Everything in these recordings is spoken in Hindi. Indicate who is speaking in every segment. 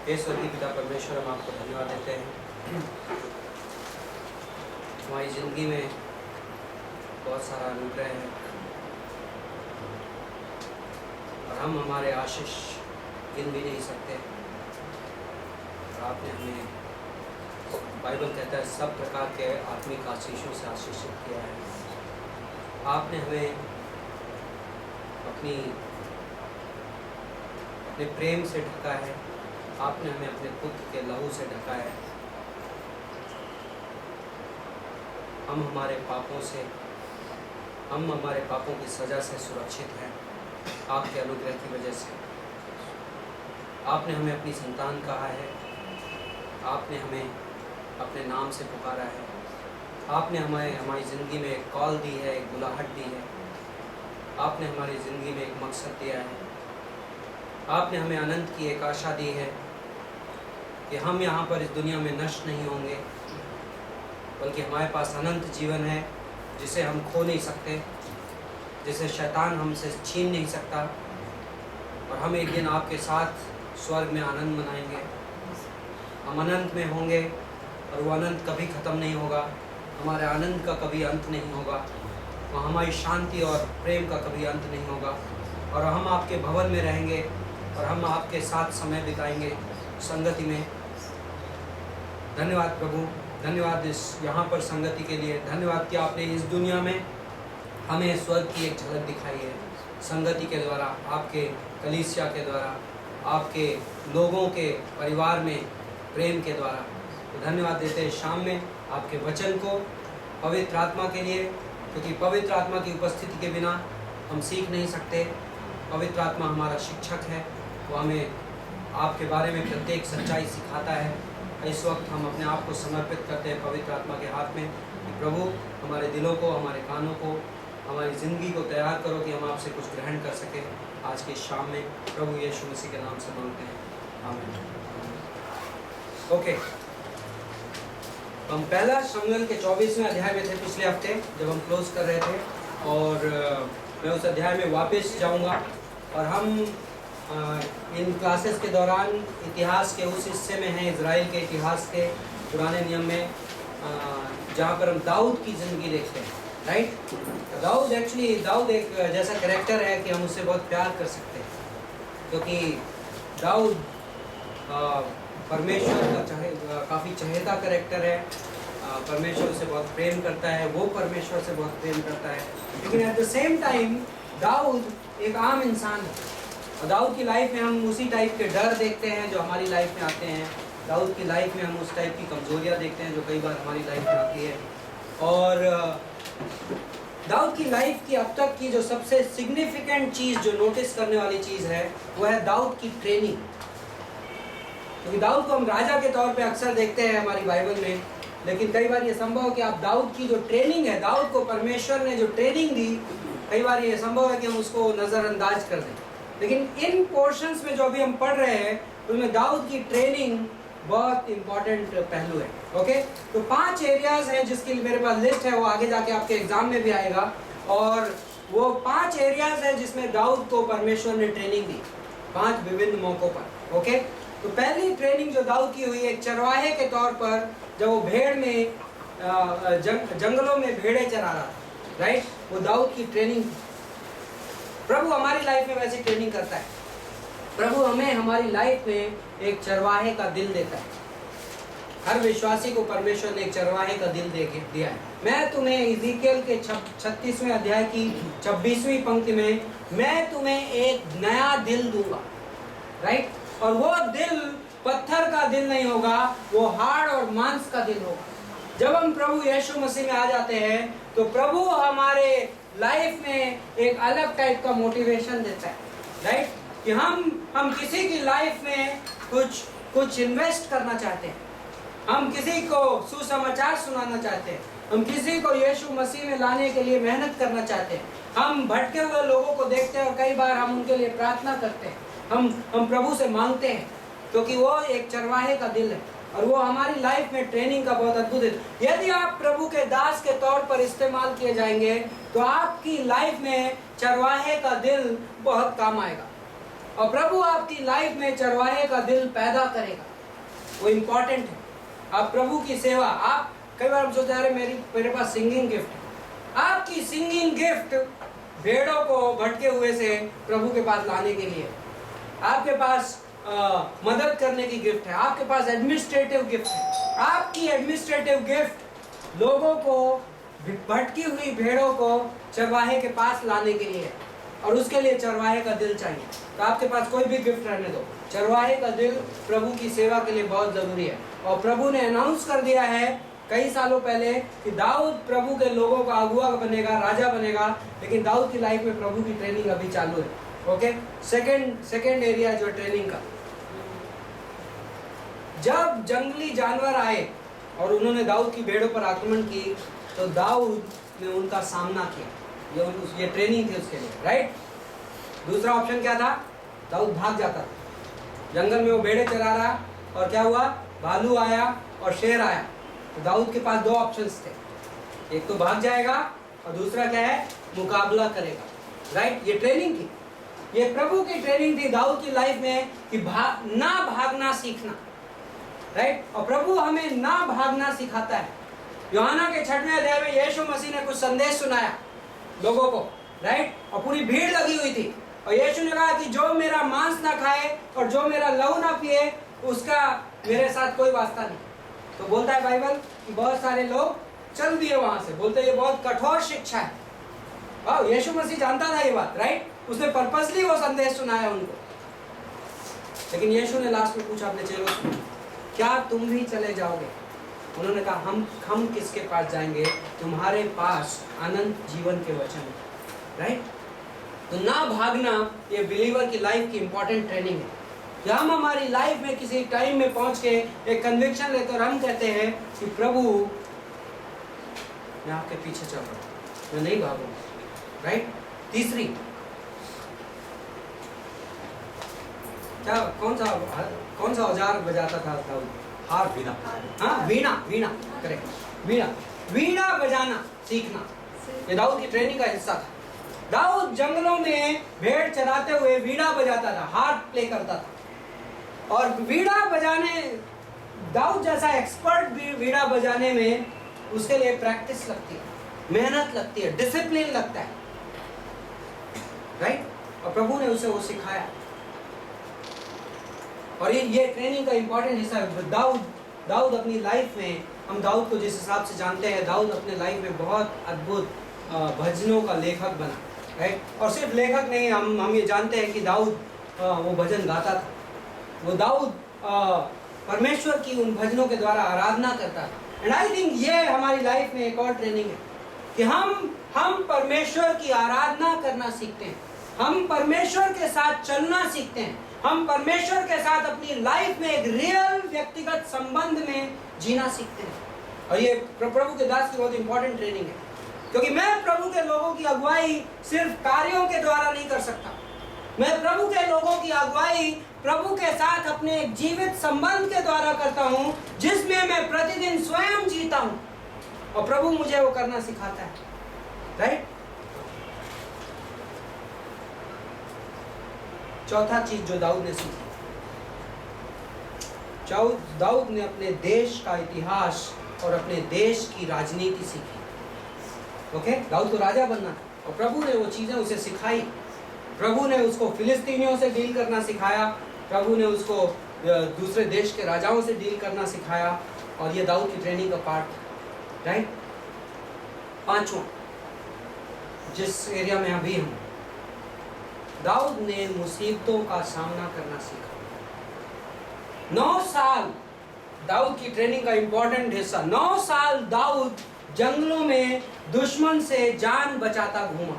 Speaker 1: हे स्वर्गीय पिता परमेश्वर, हम आपको धन्यवाद देते हैं। हमारी ज़िंदगी में बहुत सारा अनुग्रह है और हम हमारे आशीष गिन भी नहीं सकते। और आपने हमें, बाइबल कहता है, सब प्रकार के आत्मिक आशीषों से आशीषित किया है। आपने हमें अपने प्रेम से ढका है। आपने हमें अपने पुत्र के लहू से ढका है। हम हमारे पापों की सज़ा से सुरक्षित हैं आपके अनुग्रह की वजह से। आपने हमें अपनी संतान कहा है। आपने हमें अपने नाम से पुकारा है। आपने हमारी ज़िंदगी में एक कॉल दी है, एक बुलाहट दी है। आपने हमारी ज़िंदगी में एक मकसद दिया है। आपने हमें अनंत की एक आशा दी है कि हम यहाँ पर इस दुनिया में नष्ट नहीं होंगे, बल्कि हमारे पास अनंत जीवन है जिसे हम खो नहीं सकते, जिसे शैतान हमसे छीन नहीं सकता। और हम एक दिन आपके साथ स्वर्ग में आनंद मनाएंगे। हम अनंत में होंगे और वो अनंत कभी ख़त्म नहीं होगा। हमारे आनंद का कभी अंत नहीं होगा। वहाँ हमारी शांति और प्रेम का कभी अंत नहीं होगा। और हम आपके भवन में रहेंगे और हम आपके साथ समय बिताएंगे संगति में। धन्यवाद प्रभु, धन्यवाद इस यहाँ पर संगति के लिए। धन्यवाद कि आपने इस दुनिया में हमें स्वर्ग की एक झलक दिखाई है संगति के द्वारा, आपके कलीसिया के द्वारा, आपके लोगों के परिवार में प्रेम के द्वारा। तो धन्यवाद देते हैं शाम में आपके वचन को, पवित्र आत्मा के लिए, क्योंकि पवित्र आत्मा की उपस्थिति के बिना हम सीख नहीं सकते। पवित्र आत्मा हमारा शिक्षक है, वो हमें आपके बारे में प्रत्येक सच्चाई सिखाता है। इस वक्त हम अपने आप को समर्पित करते हैं पवित्र आत्मा के हाथ में कि प्रभु हमारे दिलों को, हमारे कानों को, हमारी ज़िंदगी को तैयार करो कि हम आपसे कुछ ग्रहण कर सकें आज की शाम में। प्रभु यीशु मसीह के नाम से मांगते हैं, आमीन। ओके, हम पहला शमूएल के 24वें अध्याय में थे पिछले हफ्ते जब हम क्लोज कर रहे थे, और मैं उस अध्याय में वापस जाऊंगा। और हम इन क्लासेस के दौरान इतिहास के उस हिस्से में हैं, इज़राइल के इतिहास के पुराने नियम में, जहाँ पर हम दाऊद की ज़िंदगी देखते हैं। राइट, दाऊद एक जैसा कैरेक्टर है कि हम उससे बहुत प्यार कर सकते हैं, क्योंकि दाऊद परमेश्वर का काफ़ी चहेता कैरेक्टर है। परमेश्वर से बहुत प्रेम करता है, वो परमेश्वर से बहुत प्रेम करता है। लेकिन एट द सेम टाइम दाऊद एक आम इंसान है। और दाऊद की लाइफ में हम उसी टाइप के डर देखते हैं जो हमारी लाइफ में आते हैं। दाऊद की लाइफ में हम उस टाइप की कमजोरियां देखते हैं जो कई बार हमारी लाइफ में आती है। और दाऊद की लाइफ की अब तक की जो सबसे सिग्निफिकेंट चीज़, जो नोटिस करने वाली चीज़ है, वो है दाऊद की ट्रेनिंग। क्योंकि दाऊद को हम राजा के तौर पे अक्सर देखते हैं हमारी बाइबल में, लेकिन कई बार ये संभव है कि आप दाऊद की जो ट्रेनिंग है, दाऊद को परमेश्वर ने जो ट्रेनिंग दी, कई बार ये संभव है कि हम उसको नज़रअंदाज कर दें। लेकिन इन पोर्शंस में जो अभी हम पढ़ रहे हैं उनमें दाऊद की ट्रेनिंग बहुत इंपॉर्टेंट पहलू है। ओके, तो 5 एरियाज हैं जिसकी मेरे पास लिस्ट है, वो आगे जाके आपके एग्जाम में भी आएगा। और वो 5 एरियाज है जिसमें दाऊद को परमेश्वर ने ट्रेनिंग दी 5 विभिन्न मौक़ों पर। ओके, तो पहली ट्रेनिंग जो दाऊद की हुई एक चरवाहे के तौर पर, जब वो भेड़ में जंगलों में भेड़ें चरा रहा था। राइट, वो दाऊद की ट्रेनिंग थी। प्रभु हमारी लाइफ में वैसी ट्रेनिंग करता है। प्रभु हमें हमारी लाइफ में एक चरवाहे का दिल देता है। हर विश्वासी को परमेश्वर ने एक चरवाहे का दिल दिया है। मैं तुम्हें इज़ीकियल के 36वें अध्याय की 26वीं पंक्ति में, मैं तुम्हें एक नया दिल दूंगा। राइट, और वो दिल पत्थर का दिल नहीं होगा, वो हाड़ और मांस का दिल होगा। जब हम प्रभु यीशु मसीह में आ जाते हैं तो प्रभु हमारे लाइफ में एक अलग टाइप का मोटिवेशन देता है। राइट, कि हम किसी की लाइफ में कुछ इन्वेस्ट करना चाहते हैं। हम किसी को सुसमाचार सुनाना चाहते हैं। हम किसी को यीशु मसीह में लाने के लिए मेहनत करना चाहते हैं। हम भटके हुए लोगों को देखते हैं और कई बार हम उनके लिए प्रार्थना करते हैं। हम प्रभु से मांगते हैं, क्योंकि वो एक चरवाहे का दिल है और वो हमारी लाइफ में ट्रेनिंग का बहुत अद्भुत है। यदि आप प्रभु के दास के तौर पर इस्तेमाल किए जाएंगे तो आपकी लाइफ में चरवाहे का दिल बहुत काम आएगा। और प्रभु आपकी लाइफ में चरवाहे का दिल पैदा करेगा। वो इंपॉर्टेंट है। आप प्रभु की सेवा, आप कई बार सोचते हैं मेरे पास सिंगिंग गिफ्ट है। आपकी सिंगिंग गिफ्ट भेड़ों को भटके हुए से प्रभु के पास लाने के लिए, आपके पास मदद करने की गिफ्ट है, आपके पास एडमिनिस्ट्रेटिव गिफ्ट है। आपकी एडमिनिस्ट्रेटिव गिफ्ट लोगों को, भटकी हुई भेड़ों को चरवाहे के पास लाने के लिए है, और उसके लिए चरवाहे का दिल चाहिए। तो आपके पास कोई भी गिफ्ट रहने दो, चरवाहे का दिल प्रभु की सेवा के लिए बहुत जरूरी है। और प्रभु ने अनाउंस कर दिया है कई सालों पहले कि दाऊद प्रभु के लोगों का अगुआ बनेगा, राजा बनेगा। लेकिन दाऊद की लाइफ में प्रभु की ट्रेनिंग अभी चालू है। ओके, सेकंड एरिया जो ट्रेनिंग का, जब जंगली जानवर आए और उन्होंने दाऊद की भेड़ों पर आक्रमण की, तो दाऊद ने उनका सामना किया। ये ट्रेनिंग थी उसके लिए, राइट। दूसरा ऑप्शन क्या था? दाऊद भाग जाता था। जंगल में वो भेड़े चरा रहा, और क्या हुआ? भालू आया और शेर आया। तो दाऊद के पास दो ऑप्शंस थे, एक तो भाग जाएगा और दूसरा क्या है? मुकाबला करेगा, राइट। ये ट्रेनिंग थी, ये प्रभु की ट्रेनिंग थी दाऊद की लाइफ में कि ना भागना सीखना, राइट। और प्रभु हमें ना भागना सिखाता है। यूहन्ना के 6वें अध्याय में यीशु मसीह ने कुछ संदेश सुनाया लोगों को, राइट। और पूरी भीड़ लगी हुई थी, और यीशु ने कहा कि जो मेरा मांस ना खाए और जो मेरा लहू ना पिए, उसका मेरे साथ कोई वास्ता नहीं। तो बोलता है बाइबल कि बहुत सारे लोग चल दिए वहां से, बोलते ये बहुत कठोर शिक्षा है। वाह, यीशु मसीह जानता था ये बात, राइट। उसने पर्पसली वो संदेश सुनाया उनको। लेकिन यीशु ने लास्ट में पूछा अपने चेलों से, क्या तुम भी चले जाओगे? उन्होंने कहा हम किसके पास जाएंगे? तुम्हारे पास अनंत जीवन के वचन है, राइट। तो ना भागना ये बिलीवर की लाइफ की इंपॉर्टेंट ट्रेनिंग है। जब हम हमारी लाइफ में किसी टाइम में पहुंच के एक कन्विक्शन लेकर हम कहते हैं कि प्रभु मैं आपके पीछे चल रहा हूं, मैं नहीं भागूंगा, राइट। तीसरी, क्या कौन सा औजार बजाता था दाऊद?
Speaker 2: हार, वीणा।
Speaker 1: हाँ, वीणा, करेक्ट। वीणा बजाना सीखना, ये दाऊद की ट्रेनिंग का हिस्सा था। दाऊद जंगलों में भेड़ चराते हुए वीणा बजाता था, हार्प प्ले करता था। और वीणा बजाने, दाऊद जैसा एक्सपर्ट वीणा बजाने में उसके लिए प्रैक्टिस लगती है, मेहनत लगती है, डिसिप्लिन लगता है, राइट। और प्रभु ने उसे वो सिखाया, और ये ट्रेनिंग का इंपॉर्टेंट हिस्सा है। दाऊद अपनी लाइफ में, हम दाऊद को जिस हिसाब से जानते हैं, दाऊद अपने लाइफ में बहुत अद्भुत भजनों का लेखक बना, राइट। और सिर्फ लेखक नहीं, हम ये जानते हैं कि दाऊद वो भजन गाता था। वो दाऊद परमेश्वर की उन भजनों के द्वारा आराधना करता था। एंड आई थिंक ये हमारी लाइफ में एक और ट्रेनिंग है कि हम परमेश्वर की आराधना करना सीखते हैं, हम परमेश्वर के साथ चलना सीखते हैं, हम परमेश्वर के साथ अपनी लाइफ में एक रियल व्यक्तिगत संबंध में जीना सीखते हैं। और ये प्रभु के दास की बहुत इंपॉर्टेंट ट्रेनिंग है, क्योंकि मैं प्रभु के लोगों की अगुवाई सिर्फ कार्यों के द्वारा नहीं कर सकता। मैं प्रभु के लोगों की अगुवाई प्रभु के साथ अपने एक जीवित संबंध के द्वारा करता हूं, जिसमें मैं प्रतिदिन स्वयं जीता हूं, और प्रभु मुझे वो करना सिखाता है, राइट। चौथा चीज जो दाऊद ने सीखी, दाऊद ने अपने देश का इतिहास और अपने देश की राजनीति सीखी। ओके, दाऊद को राजा बनना था, और प्रभु ने वो चीजें उसे सिखाई। प्रभु ने उसको फिलिस्तीनियों से डील करना सिखाया, प्रभु ने उसको दूसरे देश के राजाओं से डील करना सिखाया, और ये दाऊद की ट्रेनिंग का पार्ट, राइट। पांचवा, जिस एरिया में अभी हूं, दाऊद ने मुसीबतों का सामना करना सीखा। 9 साल दाऊद की ट्रेनिंग का इंपॉर्टेंट हिस्सा, 9 साल दाऊद जंगलों में दुश्मन से जान बचाता घूमा,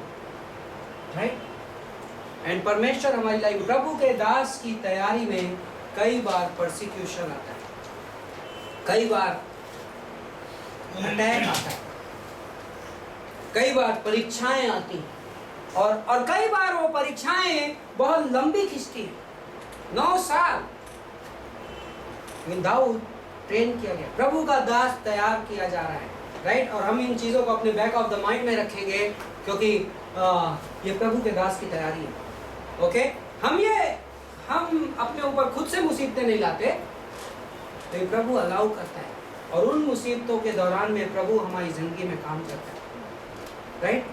Speaker 1: राइट। एंड परमेश्वर हमारी लाइफ, प्रभु के दास की तैयारी में कई बार परसिक्यूशन आता है, कई बार अटैक आता है, कई बार परीक्षाएं आती हैं, और कई बार वो परीक्षाएं बहुत लंबी खिंचती हैं। 9 साल दाऊद ट्रेन किया गया, प्रभु का दास तैयार किया जा रहा है, राइट। और हम इन चीजों को अपने बैक ऑफ द माइंड में रखेंगे, क्योंकि ये प्रभु के दास की तैयारी है। ओके, हम ये हम अपने ऊपर खुद से मुसीबतें नहीं लाते, तो प्रभु अलाउ करता है, और उन मुसीबतों के दौरान में प्रभु हमारी जिंदगी में काम करता है, राइट?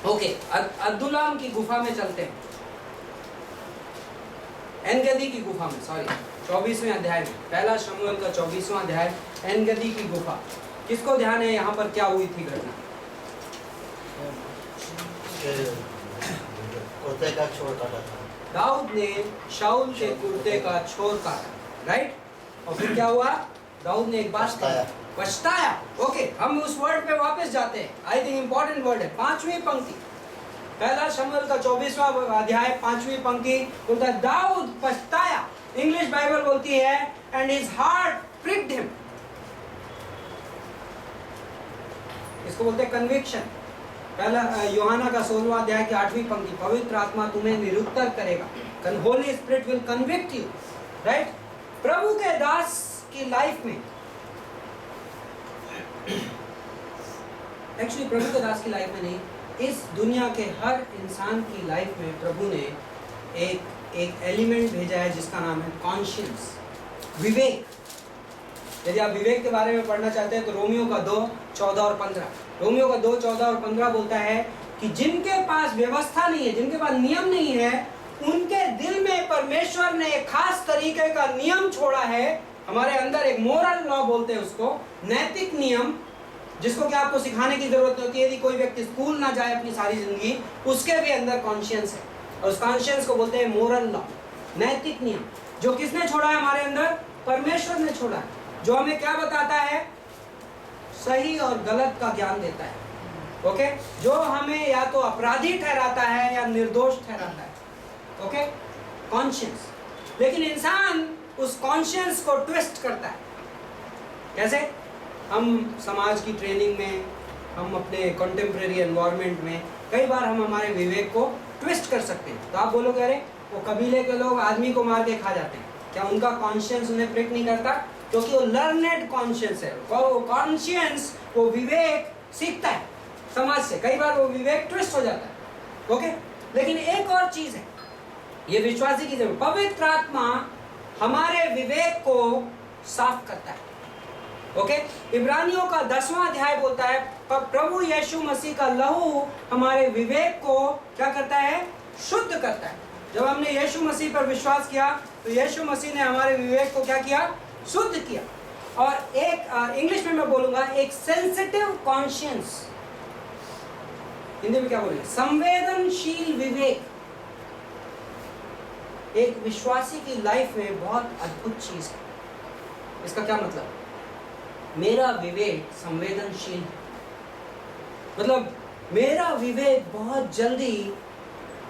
Speaker 1: ओके, अब्दुल्लाम की गुफा में चलते हैं, एनगदी की गुफा में, सॉरी 24वें अध्याय में, पहला शमूएल का 24वां अध्याय, एनगदी की गुफा। किसको ध्यान है यहाँ पर क्या हुई थी घटना?
Speaker 2: कुर्ते का छोर काटा था।
Speaker 1: दाऊद ने शाऊल के कुर्ते का छोर काटा, राइट? और फिर क्या हुआ? दाऊद ने एक बात पछताया। ओके, हम उस वर्ड पे वापस जाते हैं, आई थिंक इंपॉर्टेंट वर्ड है, 5वीं पंक्ति, पहला शमूएल का 24वां अध्याय 5वीं पंक्ति बोलता है दाऊद पछताया। इंग्लिश बाइबल बोलती है एंड हिज हार्ट प्रिक्ड हिम। इसको बोलते हैं कन्विक्शन। पहला यूहन्ना का 16वां अध्याय की 8वीं पंक्ति, पवित्र आत्मा तुम्हें निरुत्तर करेगा, holy spirit will convict you, right? प्रभु के दास की लाइफ में, एक्चुअली प्रभु के दास की लाइफ में नहीं, इस दुनिया के हर इंसान की लाइफ में प्रभु ने एक एलिमेंट भेजा है जिसका नाम है कॉन्शियंस, विवेक। यदि आप विवेक के बारे में पढ़ना चाहते हैं तो रोमियो का 2:14 और 15, रोमियो का 2:14 और 15 बोलता है कि जिनके पास व्यवस्था नहीं है, जिनके पास नियम नहीं है, उनके दिल में परमेश्वर ने एक खास तरीके का नियम छोड़ा है। हमारे अंदर एक मोरल लॉ बोलते हैं उसको, नैतिक नियम, जिसको कि आपको सिखाने की जरूरत नहीं होती। यदि कोई व्यक्ति स्कूल ना जाए अपनी सारी जिंदगी, उसके भी अंदर कॉन्शियंस है, और उस कॉन्शियंस को बोलते हैं मोरल लॉ, नैतिक नियम। जो किसने छोड़ा है हमारे अंदर? परमेश्वर ने छोड़ा है, जो हमें क्या बताता है? सही और गलत का ज्ञान देता है, ओके? जो हमें या तो अपराधी ठहराता है या निर्दोष ठहराता है, ओके? कॉन्शियंस। लेकिन इंसान उस कॉन्शियंस को ट्विस्ट करता है। कैसे? हम समाज की ट्रेनिंग में, हम अपने कंटेम्प्रेरी एनवायरनमेंट में कई बार हम हमारे विवेक को ट्विस्ट कर सकते हैं। तो आप बोलोगे अरे वो कबीले के लोग आदमी को मार के खा जाते हैं, क्या उनका कॉन्शियंस उन्हें प्रिक नहीं करता? क्योंकि वो लर्नेड कॉन्शियंस है, वो कॉन्शियंस, वो विवेक सीखता है समाज से। कई बार वो विवेक ट्विस्ट हो जाता है, ओके? लेकिन एक और चीज है, ये विश्वासी की जरूरत, पवित्र आत्मा हमारे विवेक को साफ करता है, ओके? इब्रानियों का 10वां अध्याय बोलता है प्रभु यीशु मसीह का लहू हमारे विवेक को क्या करता है? शुद्ध करता है। जब हमने यीशु मसीह पर विश्वास किया तो यीशु मसीह ने हमारे विवेक को क्या किया? शुद्ध किया। और एक इंग्लिश में मैं बोलूंगा, एक सेंसिटिव कॉन्शियंस, हिंदी में क्या बोलेंगे? संवेदनशील विवेक, एक विश्वासी की लाइफ में बहुत अद्भुत चीज है। इसका क्या मतलब? मेरा विवेक संवेदनशील है, मतलब मेरा विवेक बहुत जल्दी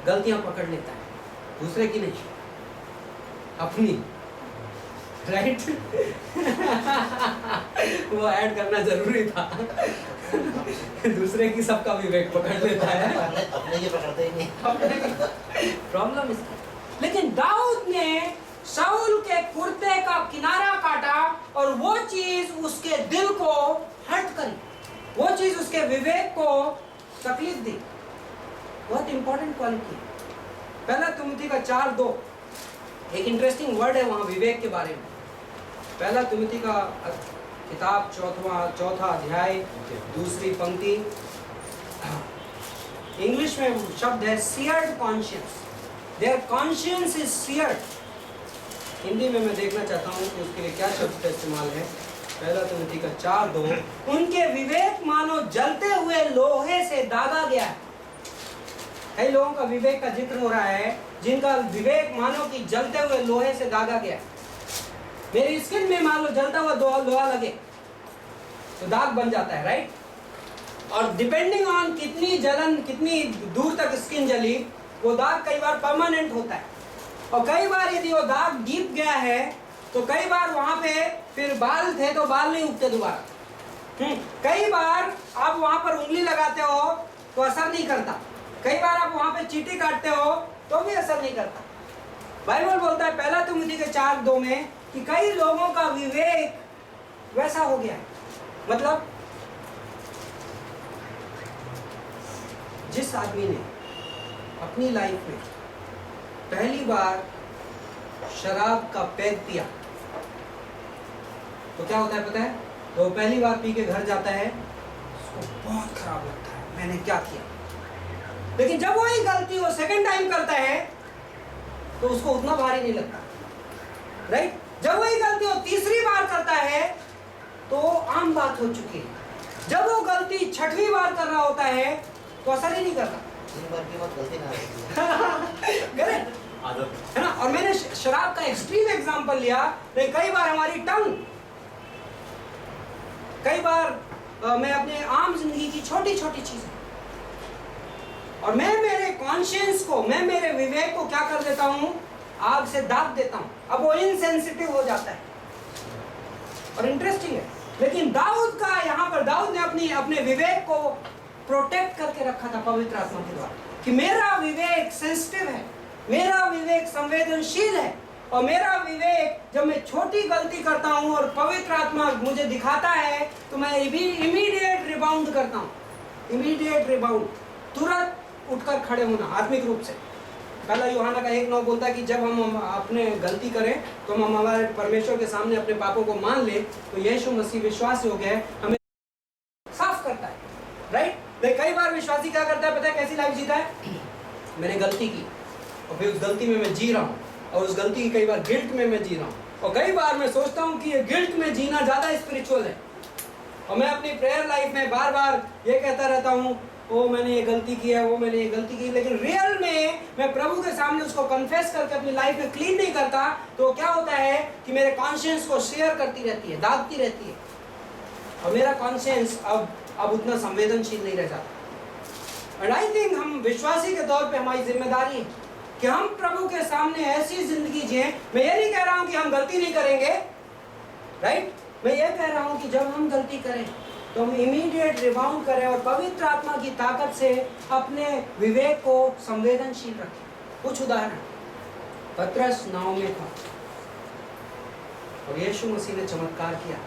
Speaker 1: गलतियां पकड़ लेता है, दूसरे की नहीं, अपनी, राइट? वो ऐड करना जरूरी था। दूसरे की सबका विवेक पकड़ लेता है,
Speaker 2: अपने की पकड़ते ही नहीं।
Speaker 1: प्रॉब्लम इसका। लेकिन दाऊद ने शाऊल के कुर्ते का किनारा काटा और वो चीज उसके दिल को हर्ट करी, वो चीज उसके विवेक को तकलीफ दी। बहुत इंपॉर्टेंट क्वालिटी। पहला तिमुथी का 4:2, एक इंटरेस्टिंग वर्ड है वहां विवेक के बारे में। पहला तिमुथी का किताब 4वां अध्याय 2री पंक्ति, इंग्लिश में शब्द है seared conscience, there conscience is seared. Hindi में मैं देखना चाहता हूँ कि उसके लिए क्या शब्द का इस्तेमाल है। पहला तिमुथी का 4:2, उनके विवेक मानो जलते हुए लोहे से दागा गया है। कई लोगों का विवेक का जिक्र हो रहा है जिनका विवेक मानो कि जलते हुए लोहे से दागा गया है। मेरी स्किन में मान लो जलता हुआ लोहा लगे तो दाग बन जाता है, राइट? और डिपेंडिंग ऑन कितनी जलन, कितनी दूर तक स्किन जली, वो दाग कई बार परमानेंट होता है। और कई बार यदि वो दाग डीप गया है तो कई बार वहां पे फिर बाल थे तो बाल नहीं उगते दोबारा। कई बार आप वहां पर उंगली लगाते हो तो असर नहीं करता, कई बार आप वहां पे चींटी काटते हो तो भी असर नहीं करता। बाइबल बोलता है पहला तिमुथी के 4:2 में कि कई लोगों का विवेक वैसा हो गया है। मतलब जिस आदमी ने अपनी लाइफ में पहली बार शराब का पैग पिया तो क्या होता है पता है? तो पहली बार पी के घर जाता है, उसको बहुत खराब लगता है, मैंने क्या किया। लेकिन जब वही गलती वो सेकंड टाइम करता है तो उसको उतना भारी नहीं लगता, राइट? जब वही गलती वो तीसरी बार करता है तो आम बात हो चुकी है। जब वो गलती छठवीं बार कर रहा होता है तो असर ही नहीं करता।
Speaker 2: 3 बार की बात गलती ना होती है।
Speaker 1: आदत है ना। और मैंने शराब का एक्सट्रीम एग्जांपल लिया, लेकिन कई बार हमारी टंग, कई बार मैं अपने आम जिंदगी की छोटी छोटी चीजें, और मैं मेरे कॉन्शियंस को, मैं मेरे विवेक को क्या कर देता हूं, आग से दाग देता हूं। अब वो इनसेंसिटिव हो जाता है। और इंटरेस्टिंग है, लेकिन दाऊद का यहाँ पर, दाऊद ने अपने विवेक को प्रोटेक्ट करके रखा था पवित्र आत्मा के द्वारा, कि मेरा विवेक सेंसिटिव है, मेरा विवेक संवेदनशील है, और मेरा विवेक जब मैं छोटी गलती करता हूं और पवित्र आत्मा मुझे दिखाता है तो मैं इमीडिएट रिबाउंड करता हूं। इमीडिएट रिबाउंड, तुरंत उठकर खड़े होना आत्मिक रूप से। पहला यूहन्ना का 1:9 बोलता है कि जब हम अपने गलती करें तो हम हमारे परमेश्वर के सामने अपने पापों को मान ले तो यीशु मसीह विश्वास योग्य है, हमें साफ करता है, राइट? लेकिन कई बार विश्वासी क्या करता है पता है कैसी लाइफ जीता है? मैंने गलती की और फिर उस गलती में मैं जी रहा हूँ, और उस गलती की कई बार गिल्ट में मैं जी रहा हूँ, और कई बार मैं सोचता हूँ कि ये गिल्ट में जीना ज़्यादा स्पिरिचुअल है, और मैं अपनी प्रेयर लाइफ में बार बार ये कहता रहता हूँ वो मैंने ये गलती की है, वो मैंने ये गलती की, लेकिन रियल में मैं प्रभु के सामने उसको कन्फेस करके अपनी लाइफ में क्लीन नहीं करता, तो क्या होता है कि मेरे कॉन्शियंस को शेयर करती रहती है, दागती रहती है, और मेरा कॉन्शियंस अब उतना संवेदनशील नहीं रह जाता। एंड आई थिंक हम विश्वासी के तौर पे हमारी जिम्मेदारी है कि हम प्रभु के सामने ऐसी जिंदगी जिए। मैं ये नहीं कह रहा हूँ कि हम गलती नहीं करेंगे, राइट? मैं ये कह रहा हूँ कि जब हम गलती करें तो हम इमीडिएट रिबाउंड करें और पवित्र आत्मा की ताकत से अपने विवेक को संवेदनशील रखें। कुछ उदाहरण, पतरस नाव में था और यीशु मसीह ने चमत्कार किया,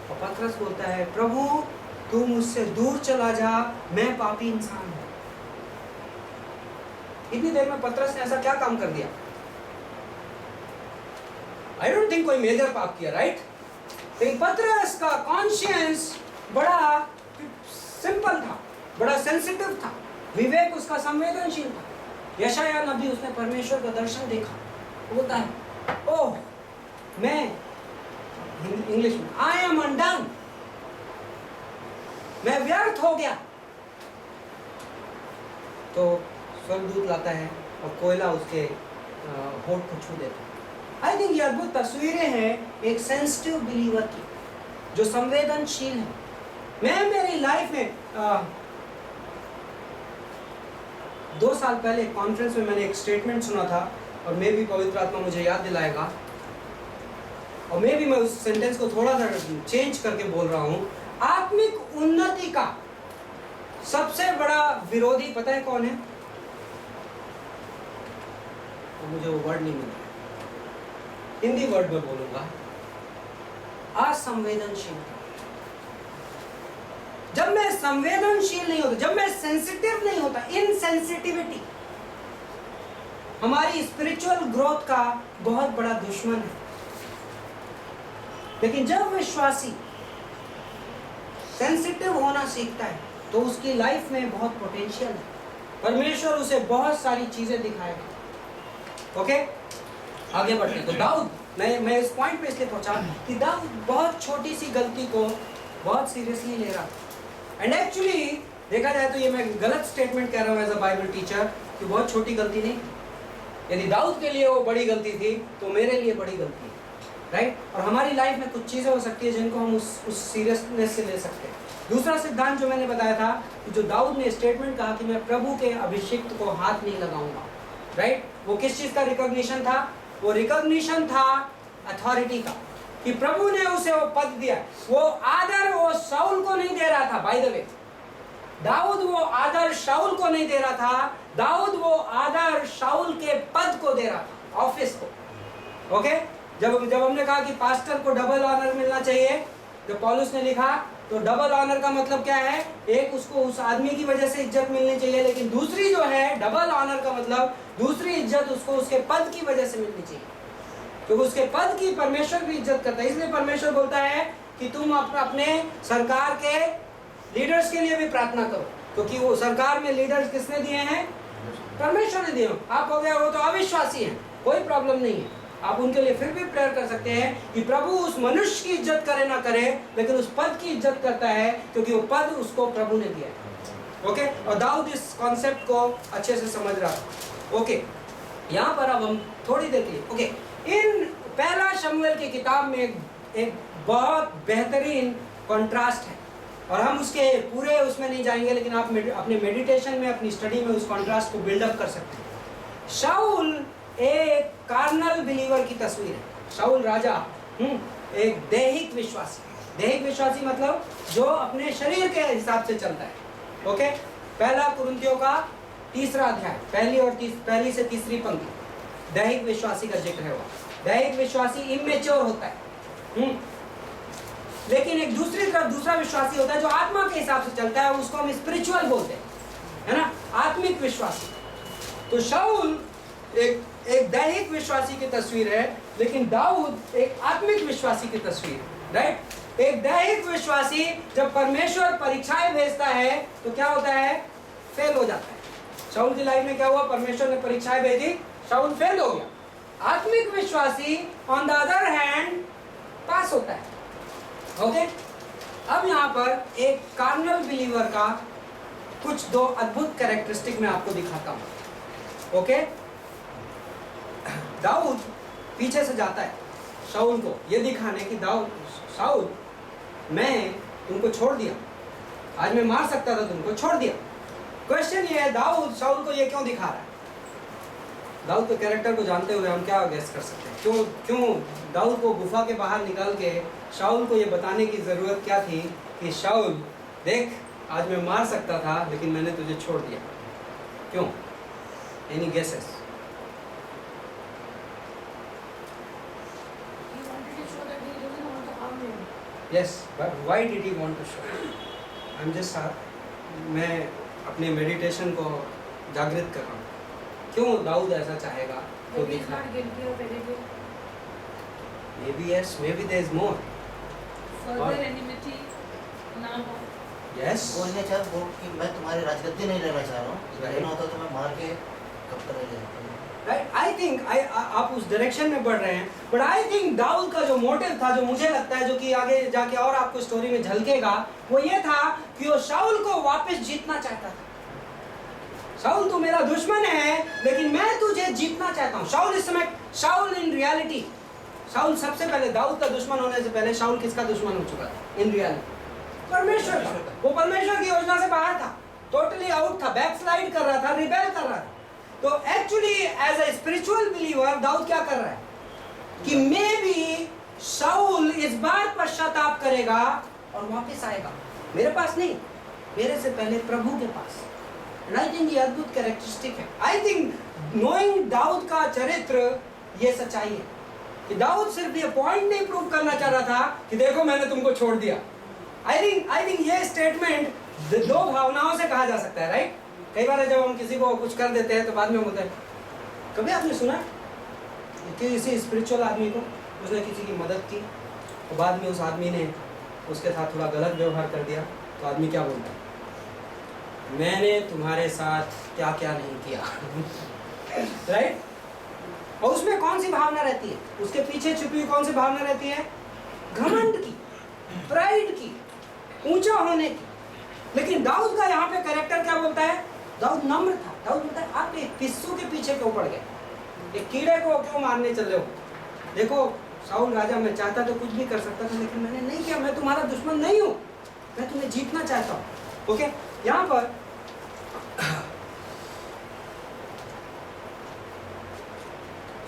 Speaker 1: और पतरस बोलता है प्रभु तू मुझसे दूर चला जा, मैं पापी इंसान हूं। इतनी देर में पतरस ने ऐसा क्या काम कर दिया? आई डोंट थिंक कोई मेजर पाप किया, राइट? लेकिन पतरस का कॉन्शियंस बड़ा सिंपल था, बड़ा सेंसिटिव था, विवेक उसका संवेदनशील था। यशायाह नबी, उसने परमेश्वर का दर्शन देखा, बोलता है ओह मैं, इंग्लिश में आई एम अनडन, मैं व्यर्थ हो गया। तो स्वर्गदूत लाता है और कोयला उसके होठ को छू देता है। आई थिंक ये अद्भुत तस्वीरें हैं एक सेंसिटिव बिलीवर की जो संवेदनशील है। मैं मेरी लाइफ में 2 साल पहले कॉन्फ्रेंस में मैंने एक स्टेटमेंट सुना था, और मे भी पवित्र आत्मा मुझे याद दिलाएगा, और मे भी मैं उस सेंटेंस को थोड़ा सा चेंज करके बोल रहा हूँ। आत्मिक उन्नति का सबसे बड़ा विरोधी पता है कौन है? तो मुझे वो वर्ड नहीं मिल रहा, हिंदी वर्ड में बोलूंगा, असंवेदनशीलता। जब मैं संवेदनशील नहीं होता, जब मैं सेंसिटिव नहीं होता, इनसेंसिटिविटी हमारी स्पिरिचुअल ग्रोथ का बहुत बड़ा दुश्मन है। लेकिन जब विश्वासी सेंसिटिव होना सीखता है तो उसकी लाइफ में बहुत पोटेंशियल है, परमेश्वर उसे बहुत सारी चीजें दिखाएगा। ओके, आगे बढ़ते हैं। तो दाऊद, मैं इस पॉइंट पे इसलिए पहुंचा कि दाऊद बहुत छोटी सी गलती को बहुत सीरियसली ले रहा था। एंड एक्चुअली देखा जाए तो ये मैं गलत स्टेटमेंट कह रहा हूँ एज अ बाइबल टीचर कि बहुत छोटी गलती नहीं। यदि दाऊद के लिए वो बड़ी गलती थी तो मेरे लिए बड़ी गलती है, राइट? और हमारी लाइफ में कुछ चीज़ें हो सकती है जिनको हम उस सीरियसनेस से ले सकते हैं। दूसरा सिद्धांत जो मैंने बताया था कि जो दाऊद ने स्टेटमेंट कहा कि मैं प्रभु के अभिषिक्त को हाथ नहीं लगाऊंगा, राइट? वो किस चीज़ का रिकॉग्निशन था? वो रिकॉग्निशन था अथॉरिटी का, कि प्रभु ने उसे वो पद दिया। वो आदर वो शाऊल को नहीं दे रहा था। बाय द वे, दाऊद वो आदर शाऊल को नहीं दे रहा था, दाऊद वो आदर शाऊल के पद को दे रहा था, ऑफिस को। ओके, जब हमने कहा कि पास्टर को डबल ऑनर मिलना चाहिए, जो पौलुस ने लिखा तो डबल ऑनर का मतलब क्या है, एक उसको उस आदमी की वजह से इज्जत मिलनी चाहिए, लेकिन दूसरी जो है डबल ऑनर का मतलब दूसरी इज्जत उसको उसके पद की वजह से मिलनी चाहिए, क्योंकि उसके पद की परमेश्वर भी इज्जत करता है। इसलिए परमेश्वर बोलता है कि तुम अपने सरकार के लीडर्स के लिए भी प्रार्थना करो, क्योंकि वो सरकार में लीडर्स किसने दिए हैं, परमेश्वर ने दिए। आप हो गया वो तो अविश्वासी हैं, कोई प्रॉब्लम नहीं है, आप उनके लिए फिर भी प्रेयर कर सकते हैं कि प्रभु उस मनुष्य की इज्जत करे ना करे, लेकिन उस पद की इज्जत करता है, क्योंकि वो पद उसको प्रभु ने दिया है। ओके, और दाऊद इस कॉन्सेप्ट को अच्छे से समझ रहा है। ओके, यहाँ पर अब हम थोड़ी देर के लिए ओके, इन पहला शमूएल की किताब में एक बहुत बेहतरीन कॉन्ट्रास्ट है, और हम उसके पूरे उसमें नहीं जाएंगे, लेकिन आप अपने मेडिटेशन में, अपनी स्टडी में उस कॉन्ट्रास्ट को बिल्डअप कर सकते हैं। शाऊल एक कार्नल बिलीवर की तस्वीर है। शाऊल राजा एक दैहिक विश्वासी, दैहिक विश्वासी मतलब जो अपने शरीर के हिसाब से चलता है। ओके, पहला कुरिन्थियों का 3रा अध्याय, पहली से 3री पंक्ति, दैहिक विश्वासी का जिक्र है। वो दैहिक विश्वासी इमेच्योर होता है, लेकिन एक दूसरी तरफ दूसरा विश्वासी होता है जो आत्मा के हिसाब से चलता है, उसको हम स्पिरिचुअल बोलते हैं, है ना, आत्मिक विश्वासी। तो शाऊल एक दैहिक विश्वासी की तस्वीर है, लेकिन दाऊद एक आत्मिक विश्वासी की तस्वीर, राइट। एक दैहिक विश्वासी जब परमेश्वर परीक्षाएं भेजता है तो क्या होता है, फेल हो जाता है। शाऊल की लाइफ में क्या हुआ, परमेश्वर ने परीक्षाएं भेजी, शाऊल फेल हो गया। आत्मिक विश्वासी ऑन द अदर हैंड पास होता है। ओके, अब यहाँ पर एक कार्नल बिलीवर का कुछ 2 अद्भुत कैरेक्टरिस्टिक मैं आपको दिखाता हूँ। ओके, दाऊद पीछे से जाता है शाऊल को ये दिखाने की, शाऊल मैं तुमको छोड़ दिया, आज मैं मार सकता था, तुमको छोड़ दिया। क्वेश्चन ये है, दाऊद शाऊल को ये क्यों दिखा रहा है? दाऊद के कैरेक्टर को जानते हुए हम क्या गेस कर सकते हैं, क्यों दाऊद को गुफा के बाहर निकाल के शाऊल को ये बताने की ज़रूरत क्या थी कि शाऊल देख, आज मैं मार सकता था लेकिन मैंने तुझे छोड़ दिया, क्यों? Any guesses? Yes, but why did he want to show? I'm just मैं अपने मेडिटेशन को जागृत कर रहा हूँ, क्यों दाऊद ऐसा चाहेगा तो दिखना? Maybe yes, maybe there is more.
Speaker 3: Further enmity ना हो।
Speaker 1: Yes.
Speaker 2: बोलने चाह वो कि मैं तुम्हारी राजगद्दी नहीं लेना चाह रहा हूँ, लेना होता तो मैं मार के कब तक रह जाता।
Speaker 1: Right? I think आप उस डायरेक्शन में बढ़ रहे हैं, बट आई थिंक दाऊद का जो मोटिव था, जो मुझे लगता है, जो कि आगे जाके और आपको स्टोरी में झलकेगा, वो ये था कि वो शाऊल को वापस जीतना चाहता था। शाऊल तू मेरा दुश्मन है, लेकिन मैं तुझे जीतना चाहता हूँ। शाऊल इस समय, शाऊल इन रियलिटी, शाऊल सबसे पहले दाऊद का दुश्मन होने से पहले शाऊल किसका दुश्मन हो चुका था इन रियलिटी? परमेश्वर का। वो परमेश्वर की योजना से बाहर था, टोटली आउट था, बैकस्लाइड कर रहा था, रिबेल कर रहा था। तो actually as a spiritual believer दाऊद क्या कर रहा है कि मे बी शाऊल इस बार पश्चाताप करेगा और वापस आएगा, मेरे पास नहीं, मेरे से पहले प्रभु के पास। एंड आई थिंक ये अद्भुत कैरेक्टरिस्टिक है। आई थिंक नोइंग दाऊद का चरित्र ये सच्चाई है कि दाऊद सिर्फ ये पॉइंट नहीं प्रूव करना चाह रहा था कि देखो मैंने तुमको छोड़ दिया। आई थिंक ये स्टेटमेंट 2 भावनाओं से कहा जा सकता है, राइट? कई बार जब हम किसी को कुछ कर देते हैं तो बाद में होता है, कभी आपने सुना कि किसी स्पिरिचुअल आदमी को उसने किसी की मदद की तो बाद में उस आदमी ने उसके साथ थोड़ा गलत व्यवहार कर दिया, तो आदमी क्या बोलता है? मैंने तुम्हारे साथ क्या क्या नहीं किया। राइट? और उसमें कौन सी भावना रहती है? उसके पीछे छुपी हुई कौन सी भावना रहती है? घमंड की, प्राइड की, ऊंचा होने की। लेकिन दाऊद का यहाँ पे कैरेक्टर क्या बोलता है? दाऊद नम्र था। दाऊद बोलता है आप एक पिस्सू के पीछे क्यों पड़ गए, एक कीड़े को क्यों मारने चल रहे हो? देखो शाऊल राजा, मैं चाहता तो कुछ भी कर सकता था, लेकिन मैंने नहीं किया। मैं तुम्हारा दुश्मन नहीं हूँ, मैं तुम्हें जीतना चाहता हूँ। ओके, यहाँ पर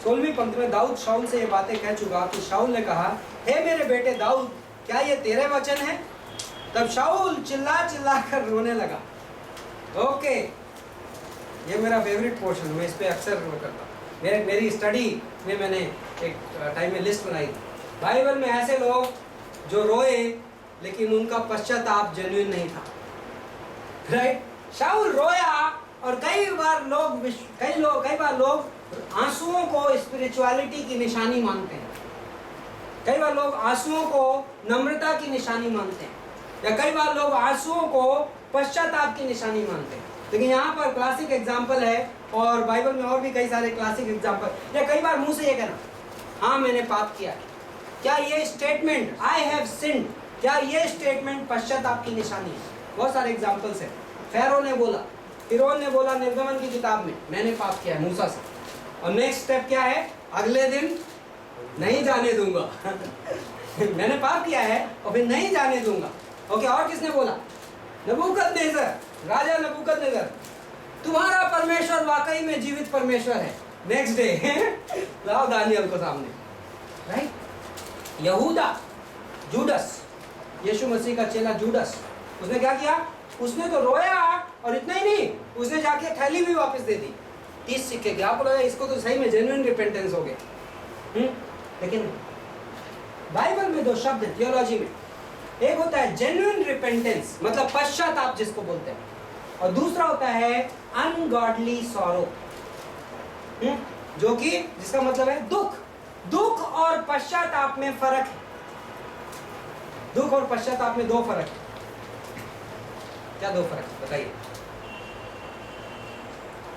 Speaker 1: 16वीं पंक्ति में दाऊद शाऊल से ये बातें कह चुका कि शाऊल ने कहा, हे मेरे बेटे दाऊद, क्या ये तेरे वचन है? तब शाऊल चिल्ला चिल्ला कर रोने लगा। ओके, ये मेरा फेवरेट पोर्शन, मैं इस पे अक्सर वो करता हूँ। मेरी स्टडी में मैंने एक टाइम में लिस्ट बनाई थी, बाइबल में ऐसे लोग जो रोए लेकिन उनका पश्चाताप जेन्युइन नहीं था, राइट? शाऊल रोया, और कई बार लोग आंसुओं को स्पिरिचुअलिटी की निशानी मानते हैं। कई बार लोग आंसुओं को नम्रता की निशानी मानते हैं, या कई बार लोग आंसुओं को पश्चाताप की निशानी मानते हैं। लेकिन यहाँ पर क्लासिक एग्जाम्पल है, और बाइबल में और भी कई सारे क्लासिक एग्जाम्पल। या कई बार मुंह से ये कहना, हाँ मैंने पाप किया। क्या ये स्टेटमेंट आई हैव सिन्ड, क्या ये स्टेटमेंट पश्चाताप की निशानी है? बहुत सारे एग्जाम्पल्स हैं। फैरो ने बोला, फिरौन ने बोला निर्गमन की किताब में, मैंने पाप किया है मूसा से। और नेक्स्ट स्टेप क्या है? अगले दिन नहीं जाने दूंगा मैंने पाप किया है और फिर नहीं जाने दूंगा। ओके, और किसने बोला? नबूकदनेस्सर, राजा नबूकदनेस्सर, तुम्हारा परमेश्वर वाकई में जीवित परमेश्वर है। नेक्स्ट डे लाओ दानियल को सामने, राइट? यहूदा, जूडस, यीशु मसीह का चेला जूडस, उसने क्या किया? उसने तो रोया, और इतना ही नहीं, उसने जाके थैली भी वापस दे दी 30 सिक्के की। आप बोला इसको तो सही में जेन्युइन रिपेंटेंस हो गया। लेकिन बाइबल में दो शब्द है थियोलॉजी में, एक होता है जेन्युइन रिपेंटेंस, मतलब पश्चाताप जिसको बोलते हैं, और दूसरा होता है अनगॉडली सॉरो, जो कि जिसका मतलब है दुख। दुख और पश्चाताप में फर्क है। दुख और पश्चाताप में दो फर्क है। क्या दो फर्क बताइए?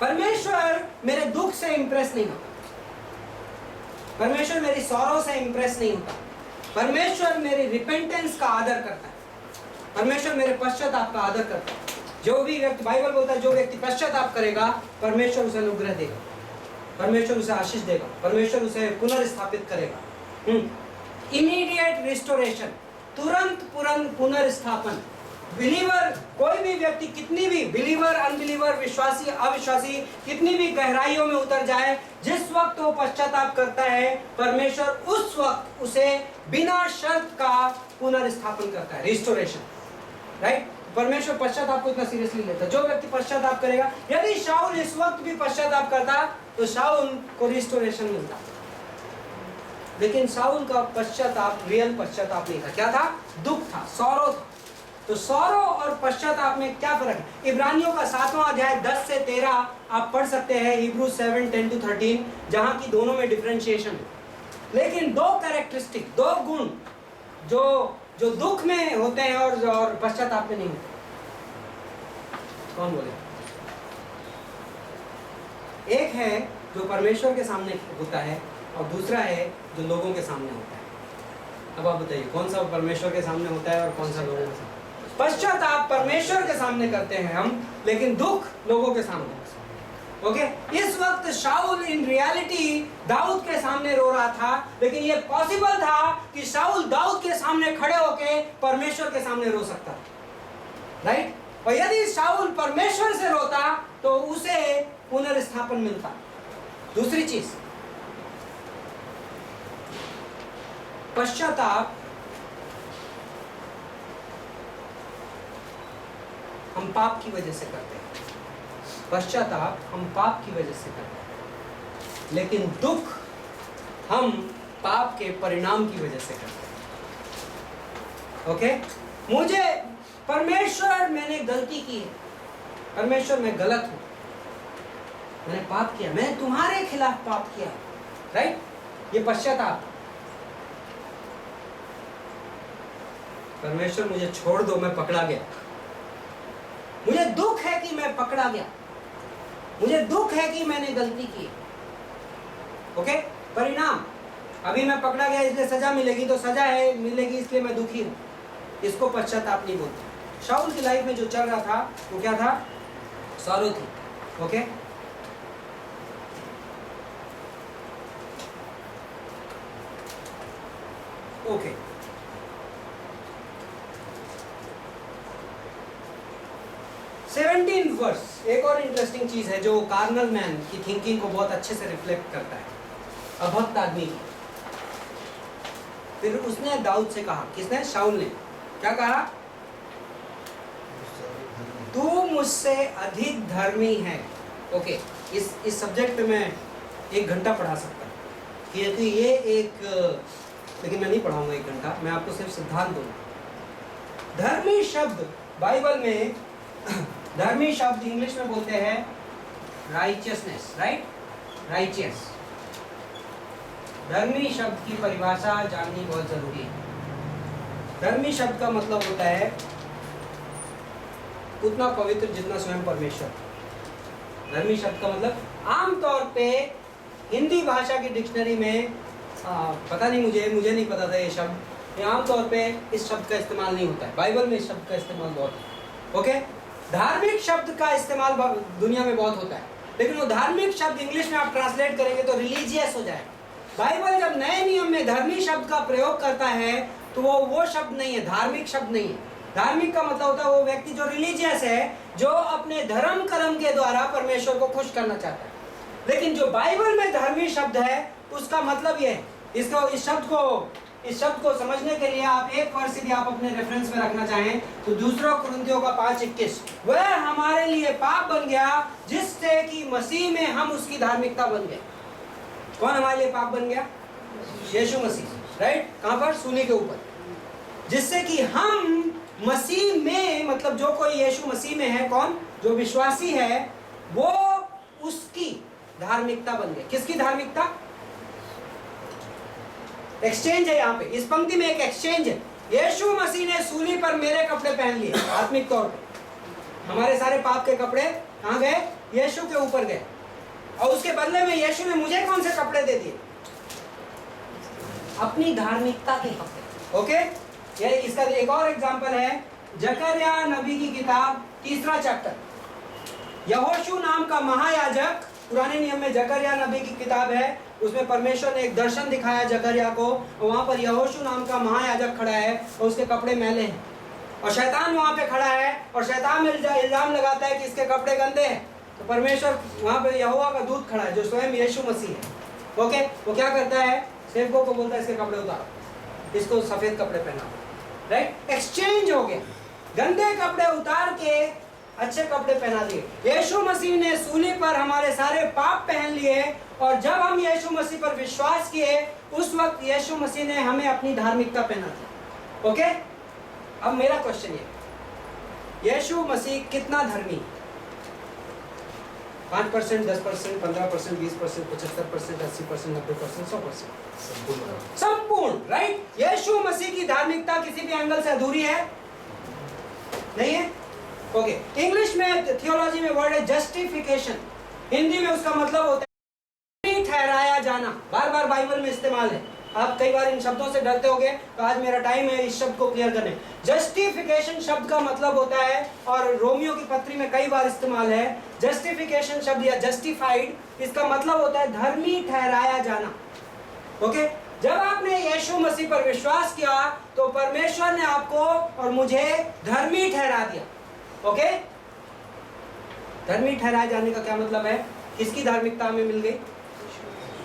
Speaker 1: परमेश्वर मेरे दुख से इंप्रेस नहीं होता, परमेश्वर मेरी सॉरो से इंप्रेस नहीं होता, परमेश्वर मेरी रिपेंटेंस का आदर करता है, परमेश्वर मेरे पश्चाताप का आदर करता है। जो भी व्यक्ति, बाइबल बोलता है, जो व्यक्ति पश्चाताप करेगा परमेश्वर उसे अनुग्रह देगा, परमेश्वर उसे आशीष देगा, परमेश्वर उसे पुनर्स्थापित करेगा। इमीडिएट रिस्टोरेशन, तुरंत पुनर्स्थापन। बिलीवर, कोई भी व्यक्ति कितनी भी, बिलीवर, अनबिलीवर, विश्वासी, अविश्वासी, कितनी भी गहराइयों में उतर जाए, जिस वक्त वो पश्चाताप करता है, परमेश्वर उस वक्त उसे बिना शर्त का पुनर्स्थापन करता है, रिस्टोरेशन, राइट? परमेश्वर पश्चाताप को इतना सीरियसली लेता है। जो व्यक्ति पश्चाताप करेगा, यदि शाऊल इस वक्त भी पश्चाताप करता तो शाऊल को रिस्टोरेशन मिलता, लेकिन शाऊल का पश्चाताप रियल पश्चाताप नहीं था। क्या था? दुख था, सॉरो था। तो सॉरो और पश्चाताप में क्या फर्क है? इब्रानियों का 7वां अध्याय 10 से 13 आप पढ़ सकते हैं, Hebrews 7:10-13, जहां की दोनों में डिफरेंशिएशन है। लेकिन दो कैरेक्टरिस्टिक, दो गुण जो दुख में होते हैं और पश्चाताप में नहीं होते। कौन बोले? एक है जो परमेश्वर के सामने होता है, और दूसरा है जो लोगों के सामने होता है। अब आप बताइए कौन सा परमेश्वर के सामने होता है और कौन सा लोगों के सामने? पश्चाताप परमेश्वर के सामने करते हैं हम, लेकिन दुख लोगों के सामने। ओके, इस वक्त शाऊल इन रियलिटी दाऊद के सामने रो रहा था, लेकिन यह पॉसिबल था कि शाऊल दाऊद के सामने खड़े होके परमेश्वर के सामने रो सकता, राइट? और यदि शाऊल परमेश्वर से रोता तो उसे पुनर्स्थापन मिलता। दूसरी चीज, पश्चाताप हम पाप की वजह से करते हैं, पश्चाताप हम पाप की वजह से करते हैं, लेकिन दुख हम पाप के परिणाम की वजह से करते हैं। ओके, मुझे परमेश्वर, मैंने गलती की है, परमेश्वर मैं गलत हूं, मैंने पाप किया, मैंने तुम्हारे खिलाफ पाप किया, राइट? ये पश्चाताप। परमेश्वर मुझे छोड़ दो, मैं पकड़ा गया, मुझे दुख है कि मैं पकड़ा गया, मुझे दुख है कि मैंने गलती की। ओके, परिणाम, अभी मैं पकड़ा गया इसलिए सजा मिलेगी, तो सजा है मिलेगी इसलिए मैं दुखी हूं, इसको पश्चाताप नहीं बोलते। शाऊल की लाइफ में जो चल रहा था वो क्या था? सॉरो थी। ओके, ओके, सेवनटीन वर्स एक और इंटरेस्टिंग चीज है जो कार्नल मैन की थिंकिंग को बहुत अच्छे से रिफ्लेक्ट करता है, अभक्त आदमी की। फिर उसने दाऊद से कहा, किसने? शाऊल ने। क्या कहा? तू मुझसे अधिक धर्मी है। ओके, इस सब्जेक्ट पे मैं 1 घंटा पढ़ा सकता हूँ, क्योंकि ये एक, लेकिन मैं नहीं पढ़ाऊंगा 1 घंटा, मैं आपको सिर्फ सिद्धांत दूंगा। धर्मी शब्द बाइबल में धर्मी शब्द इंग्लिश में बोलते हैं राइचियसनेस, राइट, राइचियस। धर्मी शब्द की परिभाषा जाननी बहुत जरूरी है। धर्मी शब्द का मतलब होता है उतना पवित्र जितना स्वयं परमेश्वर। धर्मी शब्द का मतलब आमतौर पे हिंदी भाषा की डिक्शनरी में पता नहीं, मुझे नहीं पता था ये शब्द, आमतौर पे इस शब्द का इस्तेमाल नहीं होता है। बाइबल में इस शब्द का इस्तेमाल बहुत है। ओके, धार्मिक शब्द का इस्तेमाल दुनिया में बहुत होता है, लेकिन वो धार्मिक शब्द इंग्लिश में आप ट्रांसलेट करेंगे तो रिलीजियस हो जाएगा। बाइबल जब नए नियम में धर्मी शब्द का प्रयोग करता है तो वो शब्द नहीं है, धार्मिक शब्द नहीं है। धार्मिक का मतलब होता है वो व्यक्ति जो रिलीजियस है, जो अपने धर्म कर्म के द्वारा परमेश्वर को खुश करना चाहता है। लेकिन जो बाइबल में धर्मी शब्द है उसका मतलब ये है, इस शब्द को समझने के लिए आप एक वर्ष यदि आप अपने रेफरेंस में रखना चाहें तो दूसरा कुरिन्थियों का 5:21, वह हमारे लिए पाप बन गया जिससे कि मसीह में हम उसकी धार्मिकता बन गए। कौन हमारे लिए पाप बन गया? यीशु मसीह, राइट। कहां पर? सूली के ऊपर। जिससे कि हम मसीह में, मतलब जो कोई यीशु मसीह में है, कौन? जो विश्वासी है, वो उसकी धार्मिकता बन गए। किसकी धार्मिकता? एक्सचेंज है यहाँ पे, इस पंक्ति में एक एक्सचेंज है। यीशु मसीह ने सूली पर मेरे कपड़े पहन लिए आत्मिक तौर पे। हमारे सारे पाप के कपड़े कहाँ गए? यीशु के ऊपर गए। और उसके बदले में यीशु ने मुझे कौन से कपड़े दे दिए? अपनी धार्मिकता के कपड़े। ओके, ये इसका एक और एग्जांपल है, जकरिया नबी की किताब 3 चैप्टर। यहोशू नाम का महायाजक, पुराने नियम में जकरिया नबी की किताब है, उसमें परमेश्वर ने एक दर्शन दिखाया जकरिया को, और वहां पर यहोशू नाम का महायाजक खड़ा है और उसके कपड़े मैले हैं, और शैतान वहां पे खड़ा है और शैतान इल्जाम लगाता है कि इसके कपड़े गंदे हैं। तो परमेश्वर वहां पे यहोवा का दूत खड़ा है जो स्वयं यीशु मसीह है। ओके, वो क्या करता है? सेवकों को बोलता है इसके कपड़े उतारो, इसको सफेद कपड़े पहनाओ, राइट। एक्सचेंज हो गया, गंदे कपड़े उतार के अच्छे कपड़े पहना दिए। यीशु मसीह ने सूली पर हमारे सारे पाप पहन लिए, और जब हम यीशु मसीह पर विश्वास किए उस वक्त यीशु मसीह ने हमें अपनी धार्मिकता पहना दी। ओके, अब मेरा क्वेश्चन ये, यीशु मसीह कितना धर्मी? 5%, 10%, 15%, 20%, 75%, 80%, 90%, 100%? संपूर्ण, राइट। यीशु मसीह की धार्मिकता किसी भी एंगल से अधूरी है? नहीं है। ओके, इंग्लिश में थियोलॉजी में वर्ड है जस्टिफिकेशन, हिंदी में उसका मतलब होता है ठहराया जाना। बार बार बाइबल में इस्तेमाल है। आप कई बार इन शब्दों से डरते होंगे, तो आज मेरा टाइम है इस शब्द को क्लियर करने। जस्टिफिकेशन शब्द का मतलब होता है, और रोमियो की पत्री में कई बार इस्तेमाल है, जस्टिफिकेशन शब्द या जस्टिफाइड, इसका मतलब होता है धर्मी ठहराया जाना। ओके, जब आपने यीशु मसीह पर विश्वास किया तो परमेश्वर ने आपको और मुझे धर्मी ठहरा दिया। ओके, धर्मी ठहराए जाने का क्या मतलब है? किसकी धार्मिकता हमें मिल गई?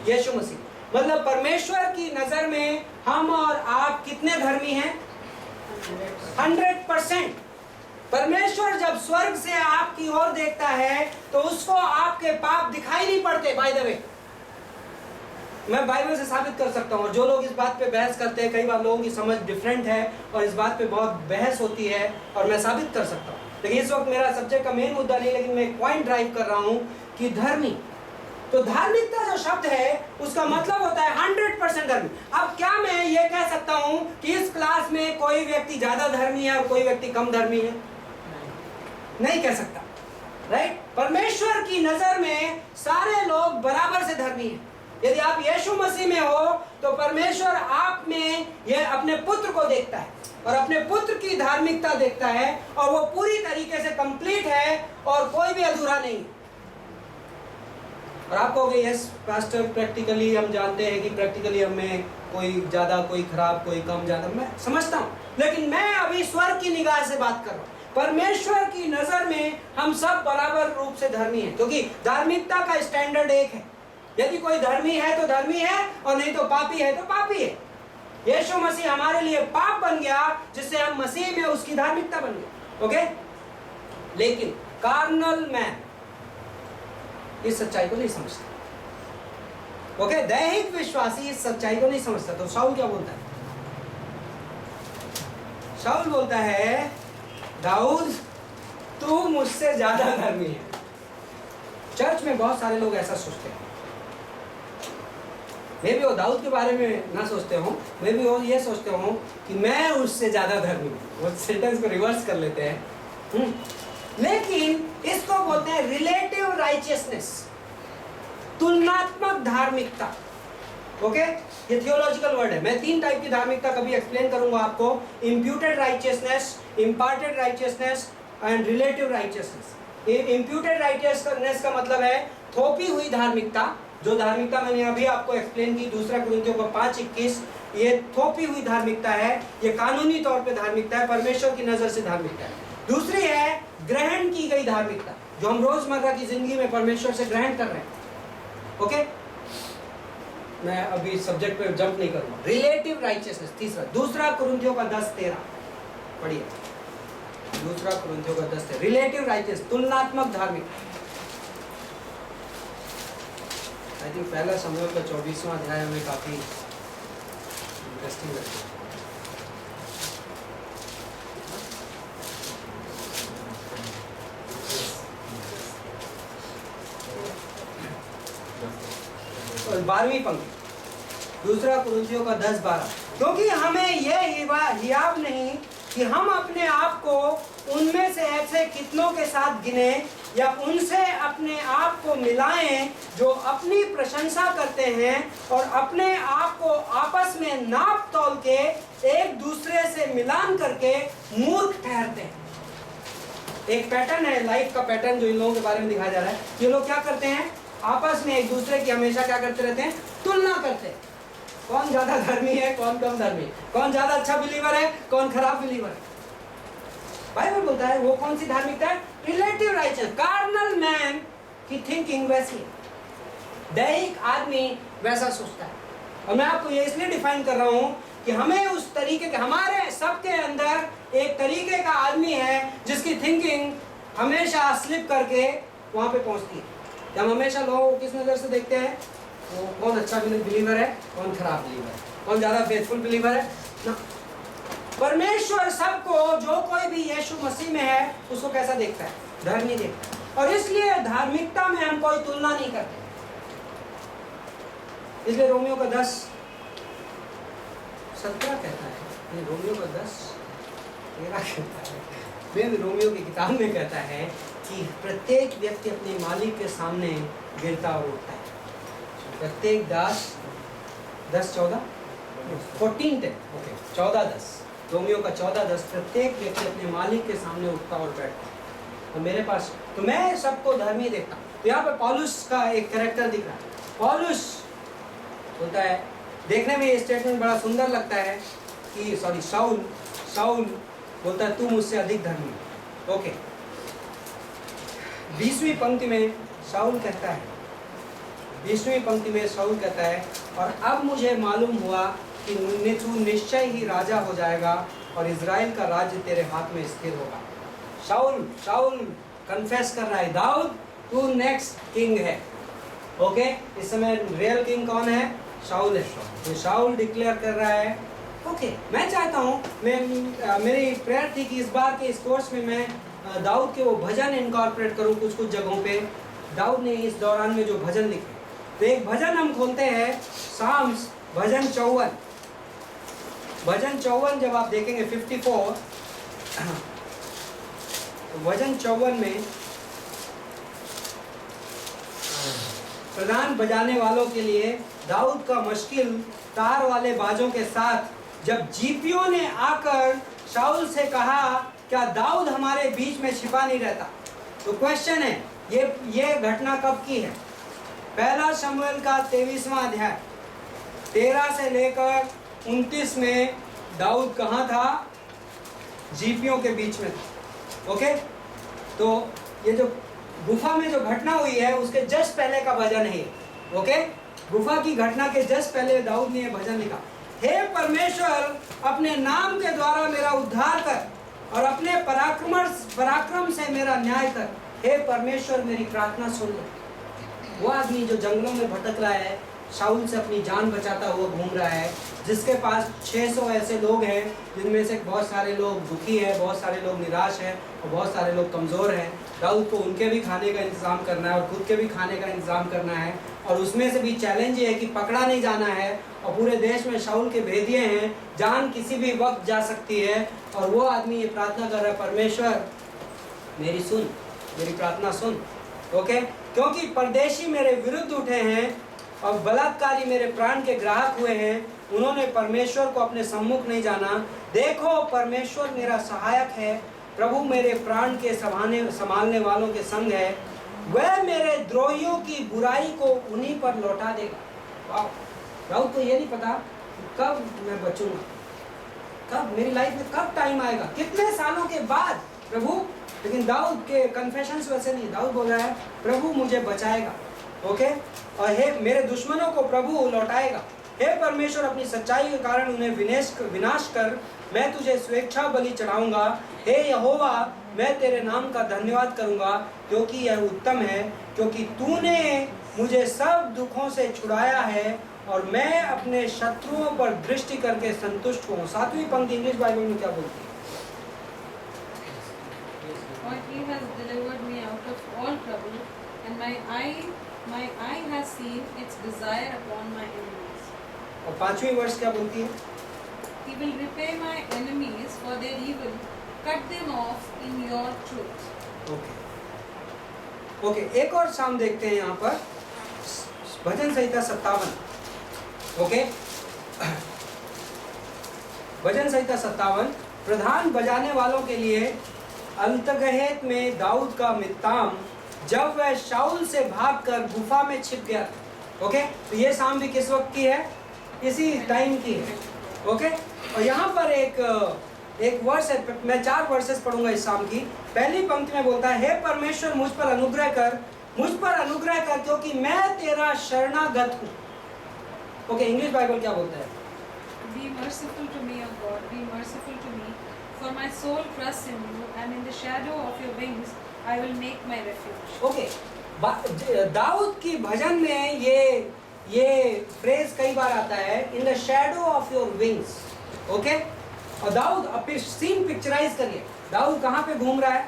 Speaker 1: यीशु मसीह। मतलब परमेश्वर की नजर में हम और आप कितने धर्मी हैं? 100%। परमेश्वर जब स्वर्ग से आपकी ओर देखता है तो उसको आपके पाप दिखाई नहीं पड़ते। बाय द वे, मैं बाइबल से साबित कर सकता हूँ। जो लोग इस बात पे बहस करते हैं, कई बार लोगों की समझ डिफरेंट है और इस बात पे बहुत बहस होती है, और मैं साबित कर सकता हूँ, लेकिन इस वक्त मेरा सब्जेक्ट का मेन मुद्दा नहीं, लेकिन मैं एक पॉइंट ड्राइव कर रहा हूँ कि धर्मी, तो धार्मिकता जो शब्द है उसका मतलब होता है 100% धर्मी। अब क्या मैं ये कह सकता हूँ कि इस क्लास में कोई व्यक्ति ज्यादा धर्मी है और कोई व्यक्ति कम धर्मी है? नहीं कह सकता, राइट। परमेश्वर की नजर में सारे लोग बराबर से धर्मी हैं। यदि आप यीशु मसीह में हो तो परमेश्वर आप में ये अपने पुत्र को देखता है और अपने पुत्र की धार्मिकता देखता है, और वो पूरी तरीके से कंप्लीट है और कोई भी अधूरा नहीं। और आप कहोगे यस पास्टर, प्रैक्टिकली हम जानते हैं कि प्रैक्टिकली हमें कोई ज्यादा, कोई खराब, कोई कम, ज्यादा, मैं समझता हूँ, लेकिन मैं अभी स्वर्ग की निगाह से बात कर रहा हूँ। परमेश्वर की नजर में हम सब बराबर रूप से धर्मी हैं, क्योंकि धार्मिकता का स्टैंडर्ड एक है। यदि कोई धर्मी है तो धर्मी है, और नहीं तो पापी है तो पापी है। यीशु मसीह हमारे लिए पाप बन गया जिससे हम मसीह में उसकी धार्मिकता बन गए। ओके, लेकिन कार्नल मैन इस सच्चाई को नहीं समझता। ओके, दैहिक विश्वासी इस सच्चाई को नहीं समझता। तो शाऊल क्या बोलता है? शाऊल बोलता है दाऊद तू मुझसे ज्यादा धर्मी है। चर्च में बहुत सारे लोग ऐसा सोचते हैं। मैं भी वो दाऊद के बारे में ना सोचते हो, मैं भी वो ये सोचते हूँ कि मैं उससे ज्यादा धर्मी हूँ। वो सेंटेंस को रिवर्स कर लेते हैं। लेकिन इसको बोलते हैं रिलेटिव राइचियसनेस, तुलनात्मक धार्मिकता। ओके, ये थियोलॉजिकल वर्ड है। मैं 3 टाइप की धार्मिकता कभी एक्सप्लेन करूंगा आपको, imputed righteousness, imparted righteousness and relative righteousness. Imputed righteousness का मतलब है थोपी हुई धार्मिकता, जो धार्मिकता मैंने अभी आपको एक्सप्लेन की 2 कुरिन्थियों को 5:21, ये थोपी हुई धार्मिकता है, ये कानूनी तौर पे धार्मिकता है, परमेश्वर की नजर से धार्मिकता है। दूसरी है ग्रहण की गई धार्मिकता, जो हम रोजमर्रा की जिंदगी में परमेश्वर से ग्रहण कर रहे हैं। ओके, मैं अभी सब्जेक्ट पे जंप नहीं करूंगा। रिलेटिव राइचियसनेस तीसरा, 2 कुरिन्थियों का 10:13 पढ़िए। 2 कुरिन्थियों का 10:13 रिलेटिव राइचियस, तुलनात्मक धार्मिकता। आई थिंक पहला शमूएल का 24वां अध्याय हमें काफी इंटरेस्टिंग लगता है। और 12वीं पंक्ति, 2 कुरिन्थियों का 10-12, क्योंकि हमें यह हियाव नहीं कि हम अपने आप को उनमें से ऐसे कितनों के साथ गिने या उनसे अपने आप को मिलाएं जो अपनी प्रशंसा करते हैं और अपने आप को आपस में नाप तोल के एक दूसरे से मिलान करके मूर्ख ठहरते हैं। एक पैटर्न है लाइफ का, पैटर्न जो इन लोगों के बारे में दिखाया जा रहा है। ये लोग क्या करते हैं, आपस में एक दूसरे की हमेशा क्या करते रहते हैं, तुलना करते हैं। कौन ज्यादा धर्मी है, कौन कम धर्मी, कौन ज्यादा अच्छा बिलीवर है, कौन खराब बिलीवर है। बाइबल बोलता है वो कौन सी धार्मिकता है, रिलेटिव राइचियस। कार्नल मैन की थिंकिंग वैसी है, दैहिक आदमी वैसा सोचता है। और मैं आपको ये इसलिए डिफाइन कर रहा हूं कि हमें उस तरीके के, हमारे सबके अंदर एक तरीके का आदमी है जिसकी थिंकिंग हमेशा स्लिप करके वहां पे पहुंचती है। हम हमेशा लोगों को किस नजर से देखते हैं, वो कौन अच्छा बिलीवर है, कौन खराब बिलीवर है, कौन ज्यादा फेथफुल बिलीवर है ना। परमेश्वर सबको, जो कोई भी यीशु मसीह में है उसको कैसा देखता है, धर्मी देखता है। और इसलिए धार्मिकता में हम कोई तुलना नहीं करते। इसलिए रोमियो का 10:17 कहता है, रोमियो का 10:13 कहता है, फिर रोमियो की किताब में कहता है कि प्रत्येक व्यक्ति अपने मालिक के सामने गिरता और उठता है। प्रत्येक दास 10:14 14 ओके 14:10 रोमियो का 14:10 प्रत्येक व्यक्ति अपने मालिक के सामने उठता और बैठता है। तो मेरे पास, तो मैं सबको धर्मी देखता हूँ। तो यहाँ पर पौलुस का एक कैरेक्टर दिख रहा है। पौलुस बोलता है, देखने में ये स्टेटमेंट बड़ा सुंदर लगता है कि शाऊल बोलता है तू मुझसे अधिक धर्मी है। ओके, 20वीं पंक्ति में शाऊल कहता है, 20वीं पंक्ति में शाऊल कहता है, और अब मुझे मालूम हुआ कि तू निश्चय ही राजा हो जाएगा और इजराइल का राज्य तेरे हाथ में स्थिर होगा। शाऊल कन्फेस कर रहा है, दाऊद तू नेक्स्ट किंग है। ओके, इस समय रियल किंग कौन है, शाऊल है। तो शाऊल डिक्लेयर कर रहा है। ओके, मैं चाहता हूँ, मेरी प्रेयर थी कि इस बार के इस कोर्स में मैं दाऊद के वो भजन इनकॉर्पोरेट करूँ कुछ जगहों पे। दाऊद ने इस दौरान में जो भजन लिखे, तो एक भजन हम खोलते हैं, साम्स भजन 54। भजन 54 जब आप देखेंगे 54, तो भजन 54 में प्रधान बजाने वालों के लिए दाऊद का मुश्किल तार वाले बाजों के साथ जब जीपियों ने आकर शाऊल से कहा, क्या दाऊद हमारे बीच में छिपा नहीं रहता। तो क्वेश्चन है, ये घटना कब की है, 1 शमूएल का 23वां अध्याय 13 से लेकर 29 में दाऊद कहाँ था, जीपियों के बीच में था। ओके, तो ये जो गुफा में जो घटना हुई है उसके जस्ट पहले का भजन है। ओके, गुफा की घटना के जस्ट पहले दाऊद ने ये भजन लिखा, हे परमेश्वर अपने नाम के द्वारा मेरा उद्धार कर और अपने पराक्रम से मेरा न्याय कर। हे परमेश्वर मेरी प्रार्थना सुन ले। वो आदमी जो जंगलों में भटक रहा है, शाऊल से अपनी जान बचाता हुआ घूम रहा है, जिसके पास 600 ऐसे लोग हैं जिनमें से बहुत सारे लोग दुखी हैं, बहुत सारे लोग निराश हैं और बहुत सारे लोग कमज़ोर हैं। दाऊद को उनके भी खाने का इंतज़ाम करना है और खुद के भी खाने का इंतज़ाम करना है, और उसमें से भी चैलेंज ये है कि पकड़ा नहीं जाना है, और पूरे देश में शाऊल के भेदिए हैं, जान किसी भी वक्त जा सकती है। और वो आदमी ये प्रार्थना कर रहा है, परमेश्वर मेरी सुन, मेरी प्रार्थना सुन, ओके, क्योंकि परदेशी मेरे विरुद्ध उठे हैं और बलात्कारी मेरे प्राण के ग्राहक हुए हैं, उन्होंने परमेश्वर को अपने सम्मुख नहीं जाना। देखो परमेश्वर मेरा सहायक है, प्रभु मेरे प्राण के संभालने वालों के संग है, वह मेरे द्रोहियों की बुराई को उन्हीं पर लौटा देगा। वाह, दाऊद को ये नहीं पता कब मैं बचूंगा, कब मेरी लाइफ में कब टाइम आएगा, कितने सालों के बाद प्रभु, लेकिन दाऊद के कन्फेशंस वैसे नहीं। दाऊद बोल रहा है प्रभु मुझे बचाएगा, ओके, और हे मेरे दुश्मनों को प्रभु लौटाएगा। हे परमेश्वर अपनी सच्चाई के कारण उन्हें विनाश कर, मैं तुझे स्वेच्छा बलि चढ़ाऊंगा। हे यहोवा मैं तेरे नाम का धन्यवाद करूंगा, क्योंकि यह उत्तम है, क्योंकि तूने मुझे सब दुखों से छुड़ाया है और मैं अपने शत्रुओं पर दृष्टि करके संतुष्ट हूँ। 7वीं पंक्ति इंग्लिश बाइबल में क्या बोलती है?
Speaker 3: For he has delivered me out of all trouble, and my eye has seen its desire upon my enemies.
Speaker 1: और 5वीं वर्ष क्या बोलती है?
Speaker 3: He will repay my enemies for their evil, cut them off in your truth.
Speaker 1: Okay, एक और शाम देखते हैं यहाँ पर, भजन संहिता 57, ओके, भजन संहिता 57, प्रधान बजाने वालों के लिए अंतगहेत में दाऊद का मित्ताम, जब वह शाऊल से भागकर गुफा में छिप गया था। ओके, तो ये शाम भी किस वक्त की है? इसी टाइम की है, ओके। और यहाँ पर एक वर्स है, मैं 4 वर्सेस पढ़ूंगा इस शाम की। पहली पंक्ति में बोलता है, हे परमेश्वर मुझ पर अनुग्रह कर, क्योंकि मैं तेरा शरणागत हूँ। ओके, इंग्लिश बाइबल क्या बोलता है?
Speaker 3: Be merciful to me, O God, be merciful to me, for my soul trusts in you, and in the shadow of your wings I will make my refuge.
Speaker 1: Okay, दाऊद की भजन में ये फ्रेज कई बार आता है, in the shadow of your wings, okay. और दाऊद अपने सीन पिक्चराइज करिए, दाऊद कहाँ पे घूम रहा है?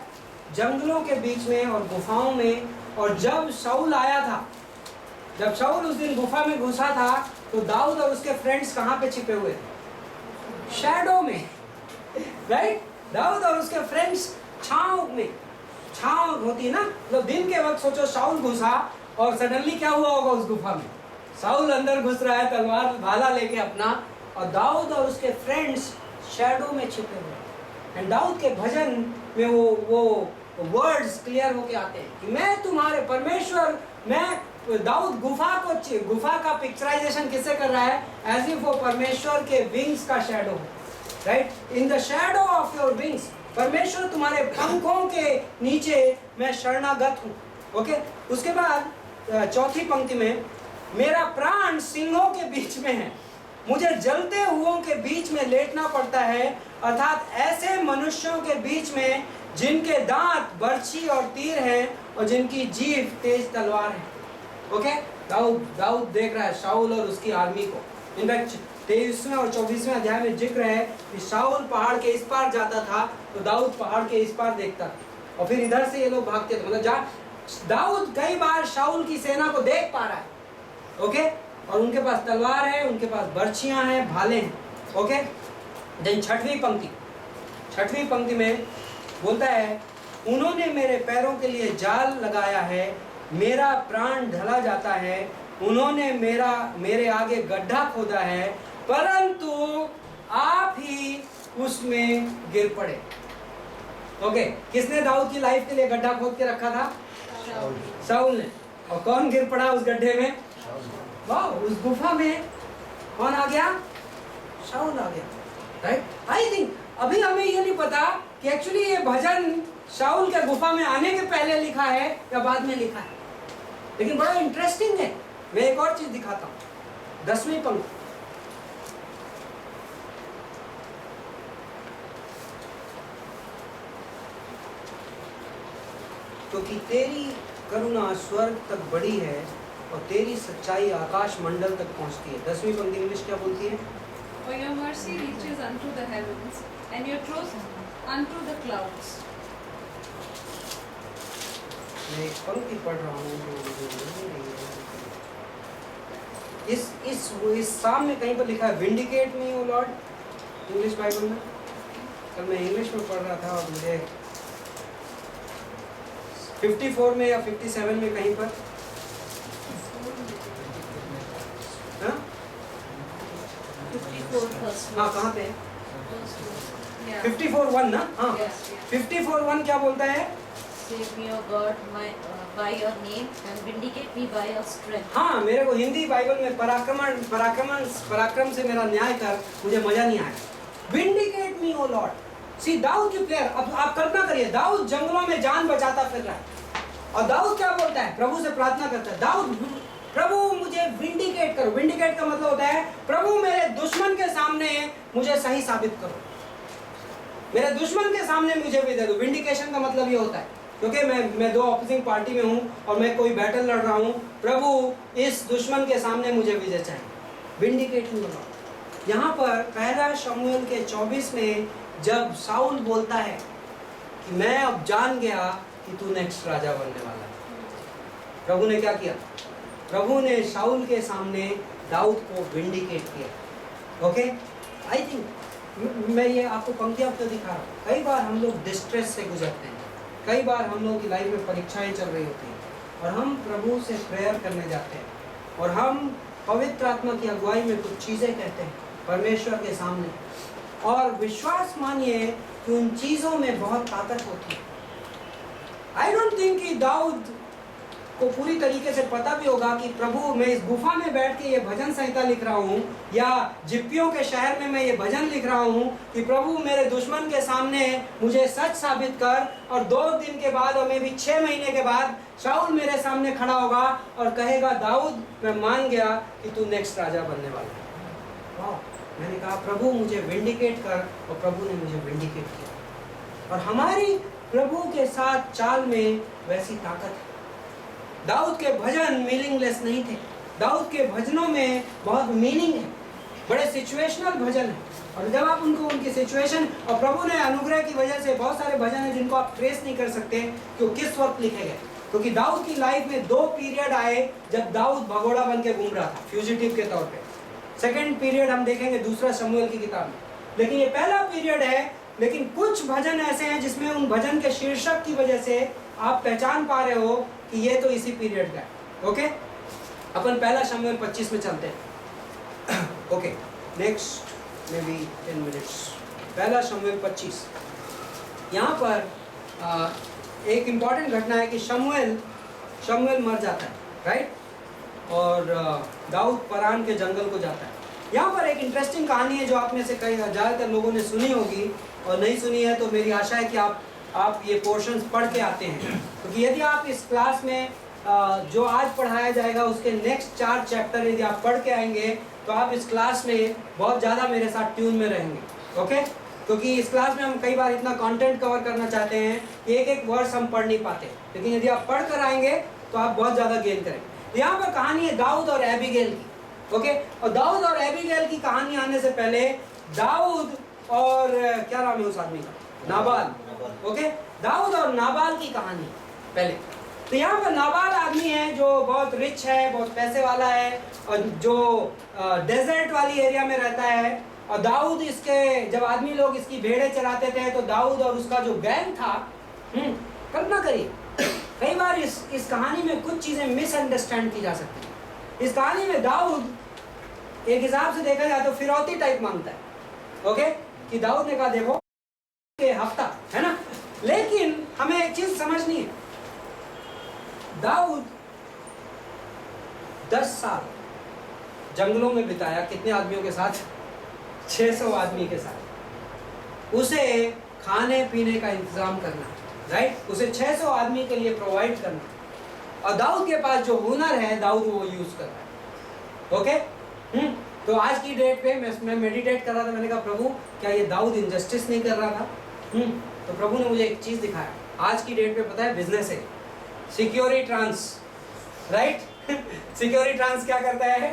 Speaker 1: जंगलों के बीच में और गुफाओं में। और जब शाऊल आया था, जब शाऊल उस दिन गुफा में घुसा था, तो दाऊद और उसके फ्रेंड्स कहाँ पे छिपे हुए थे? शैडो में, राइट। दाऊद और उसके फ्रेंड्स छांव में, छांव होती है ना, मतलब दिन के वक्त सोचो शाऊल घुसा और सडनली क्या हुआ होगा उस गुफा में? शाऊल अंदर घुस रहा है तलवार भाला लेके अपना, और दाऊद और उसके फ्रेंड्स शैडो में छिपे हुए। एंड दाऊद के भजन में वो वर्ड्स क्लियर होके आते हैं कि मैं तुम्हारे परमेश्वर, मैं दाऊद गुफा का पिक्चराइजेशन किससे कर रहा है? एज इफ वो परमेश्वर के विंग्स का शैडो है, right. In the shadow of your wings, परमेश्वर तुम्हारे पंखों के नीचे मैं शरणागत हूँ, ओके। उसके बाद 4थी पंक्ति में, मेरा प्राण सिंहों के बीच में है, मुझे जलते हुओं के बीच में लेटना पड़ता है, अर्थात ऐसे मनुष्यों के बीच में जिनके दांत बर्छी और तीर हैं और जिनकी जीभ तेज तलवार है, ओके। दाऊद देख रहा है शाऊल और उसकी आर्मी को। इनफैक्ट 23वें और 24वें अध्याय में जिक्र है कि शाऊल पहाड़ के इस पार जाता था तो दाऊद पहाड़ के इस पार देखता था, और फिर इधर से ये लोग भागते थे। मतलब दाऊद कई बार शाऊल की सेना को देख पा रहा है, ओके, और उनके पास तलवार है, उनके पास बर्छियां हैं, भाले हैं, ओके। देन 6वीं पंक्ति में बोलता है, उन्होंने मेरे पैरों के लिए जाल लगाया है, मेरा प्राण ढला जाता है, उन्होंने मेरे आगे गड्ढा खोदा है, परंतु आप ही उसमें गिर पड़े। ओके, किसने दाऊद की लाइफ के लिए गड्ढा खोद के रखा था? शाऊल ने। और कौन गिर पड़ा उस गड्ढे में? वाह, उस गुफा में कौन आ गया? शाऊल आ गया, राइट। आई थिंक अभी हमें ये नहीं पता कि एक्चुअली ये भजन शाऊल के गुफा में आने के पहले लिखा है या बाद में लिखा है, लेकिन बड़ा इंटरेस्टिंग है। मैं एक और चीज दिखाता हूं, 10वीं पंक्ति। क्योंकि तेरी करुणा स्वर्ग तक बढ़ी है, और तेरी सच्चाई आकाश मंडल तक पहुंचती है। 10वीं पंक्ति इंग्लिश क्या बोलती है?
Speaker 3: For your mercy reaches unto the heavens, and your truth unto the clouds.
Speaker 1: मैं एक पंक्ति पढ़ रहा हूँ जो मुझे नहीं रही है। इस साम में कहीं पर लिखा है विंडिकेट मी ओ लॉर्ड, इंग्लिश बाइबल में। कल मैं इंग्लिश में पढ़ रहा था और मुझे 54 में या 57 में कहीं पर, हाँ
Speaker 4: 54 first
Speaker 1: हाँ
Speaker 4: verse.
Speaker 1: कहाँ पे है?
Speaker 3: Yeah.
Speaker 1: 54:1 ना? हाँ
Speaker 3: Yes, yeah.
Speaker 1: 54:1 क्या बोलता है?
Speaker 4: Save me, O God, by your name, and vindicate me by your strength.
Speaker 1: हाँ, मेरे को हिंदी बाइबल में पराक्रम से मेरा न्याय कर, मुझे मजा नहीं आया। विंडिकेट मी ओ लॉर्ड। सी दाऊद की प्रेयर, अब आप कल्पना करिए, दाऊद जंगलों में जान बचाता फिर रहा है और दाऊद क्या बोलता है? प्रभु से प्रार्थना करता है, दाऊद प्रभु मुझे विंडिकेट करो। विंडिकेट का मतलब होता है प्रभु मेरे दुश्मन के सामने मुझे सही साबित करो, मेरे दुश्मन के सामने मुझे विजय दो। विंडिकेशन का मतलब ये होता है क्योंकि मैं दो ऑपोजिंग पार्टी में हूँ और मैं कोई बैटल लड़ रहा हूँ, प्रभु इस दुश्मन के सामने मुझे विजय चाहिए। विंडिकेट मी ओ लॉर्ड। यहाँ पर पहला शमूएल के 24 में जब शाऊल बोलता है कि मैं अब जान गया कि तू नेक्स्ट राजा बनने वाला है, प्रभु ने क्या किया? प्रभु ने शाऊल के सामने दाऊद को विंडिकेट किया। ओके, आई थिंक मैं ये आपको पंक्तियां तो दिखा रहा हूँ। कई बार हम लोग डिस्ट्रेस से गुजरते हैं, कई बार हम लोगों की लाइफ में परीक्षाएं चल रही होती हैं और हम प्रभु से प्रेयर करने जाते हैं और हम पवित्र आत्मा की अगुवाई में कुछ चीज़ें कहते हैं परमेश्वर के सामने, और विश्वास मानिए कि उन चीज़ों में बहुत ताकत होती है। आई डोंट थिंक कि दाऊद को पूरी तरीके से पता भी होगा कि प्रभु मैं इस गुफा में बैठ के ये भजन संहिता लिख रहा हूँ या जिप्पियों के शहर में मैं ये भजन लिख रहा हूँ कि प्रभु मेरे दुश्मन के सामने मुझे सच साबित कर, और 2 दिन के बाद और मे भी 6 महीने के बाद शाऊल मेरे सामने खड़ा होगा और कहेगा दाऊद मैं मान गया कि तू नेक्स्ट राजा बनने वाला है। वाह, मैंने कहा प्रभु मुझे विंडिकेट कर, और प्रभु ने मुझे विंडिकेट किया। और हमारी प्रभु के साथ चाल में वैसी ताकत है। दाऊद के भजन मीनिंगलेस नहीं थे, दाऊद के भजनों में बहुत मीनिंग है, बड़े सिचुएशनल भजन है। और जब आप उनको उनकी सिचुएशन, और प्रभु ने अनुग्रह की वजह से बहुत सारे भजन हैं जिनको आप ट्रेस नहीं कर सकते कि वो किस वक्त लिखे गए, क्योंकि दाऊद की लाइफ में 2 पीरियड आए जब दाऊद भगोड़ा बन के घूम रहा था फ्यूजिटिव के तौर पे। सेकंड पीरियड हम देखेंगे दूसरा शमूएल की किताब में, लेकिन ये पहला पीरियड है। लेकिन कुछ भजन ऐसे हैं जिसमें उन भजन के शीर्षक की वजह से आप पहचान पा रहे हो कि ये तो इसी पीरियड का है। ओके, अपन पहला शमूएल 25 में चलते हैं। Okay, next may be 10 minutes. पहला शमूएल 25, यहाँ पर एक इम्पॉर्टेंट घटना है कि शमूएल मर जाता है, राइट, और दाऊद परान के जंगल को जाता है। यहाँ पर एक इंटरेस्टिंग कहानी है जो आप में से कई ज़्यादातर लोगों ने सुनी होगी, और नहीं सुनी है तो मेरी आशा है कि आप ये पोर्शंस पढ़ के आते हैं, क्योंकि यदि आप इस क्लास में जो आज पढ़ाया जाएगा उसके नेक्स्ट 4 चैप्टर यदि आप पढ़ के आएंगे तो आप इस क्लास में बहुत ज़्यादा मेरे साथ ट्यून में रहेंगे। ओके, क्योंकि इस क्लास में हम कई बार इतना कंटेंट कवर करना चाहते हैं कि एक वर्स हम पढ़ नहीं पाते, लेकिन यदि आप पढ़ कर आएंगे तो आप बहुत ज़्यादा गेन करेंगे। यहाँ पर कहानी है दाऊद और एबीगेल की। ओके, और दाऊद और एबीगेल की कहानी आने से पहले दाऊद और क्या नाम है उस आदमी का? नाबाल। ओके, दाऊद और नाबाल की कहानी पहले। तो यहाँ पर नाबाल आदमी है जो बहुत रिच है, बहुत पैसे वाला है, और जो डेजर्ट वाली एरिया में रहता है। और दाऊद इसके, जब आदमी लोग इसकी भेड़ें चराते थे तो दाऊद और उसका जो गैंग था, कल्पना करिए, कई बार इस कहानी में कुछ चीज़ें मिसअंडरस्टैंड की जा सकती हैं। इस कहानी में दाऊद एक हिसाब से देखा जाए तो फिरौती टाइप मांगता है। ओके, कि दाऊद ने कहा देखो ये हफ्ता है ना, लेकिन हमें एक चीज समझनी है, दाऊद 10 साल जंगलों में बिताया, कितने आदमियों के साथ? 600 आदमी के साथ। उसे खाने पीने का इंतजाम करना, राइट, उसे 600 आदमी के लिए प्रोवाइड करना, और दाऊद के पास जो हुनर है दाऊद वो यूज कर रहा है। ओके, तो आज की डेट पे मैं मेडिटेट कर रहा था, मैंने कहा प्रभु क्या ये दाऊद इनजस्टिस नहीं कर रहा था? तो प्रभु ने मुझे एक चीज़ दिखाया। आज की डेट पे पता है बिजनेस है, security trans, right, security trans क्या करता है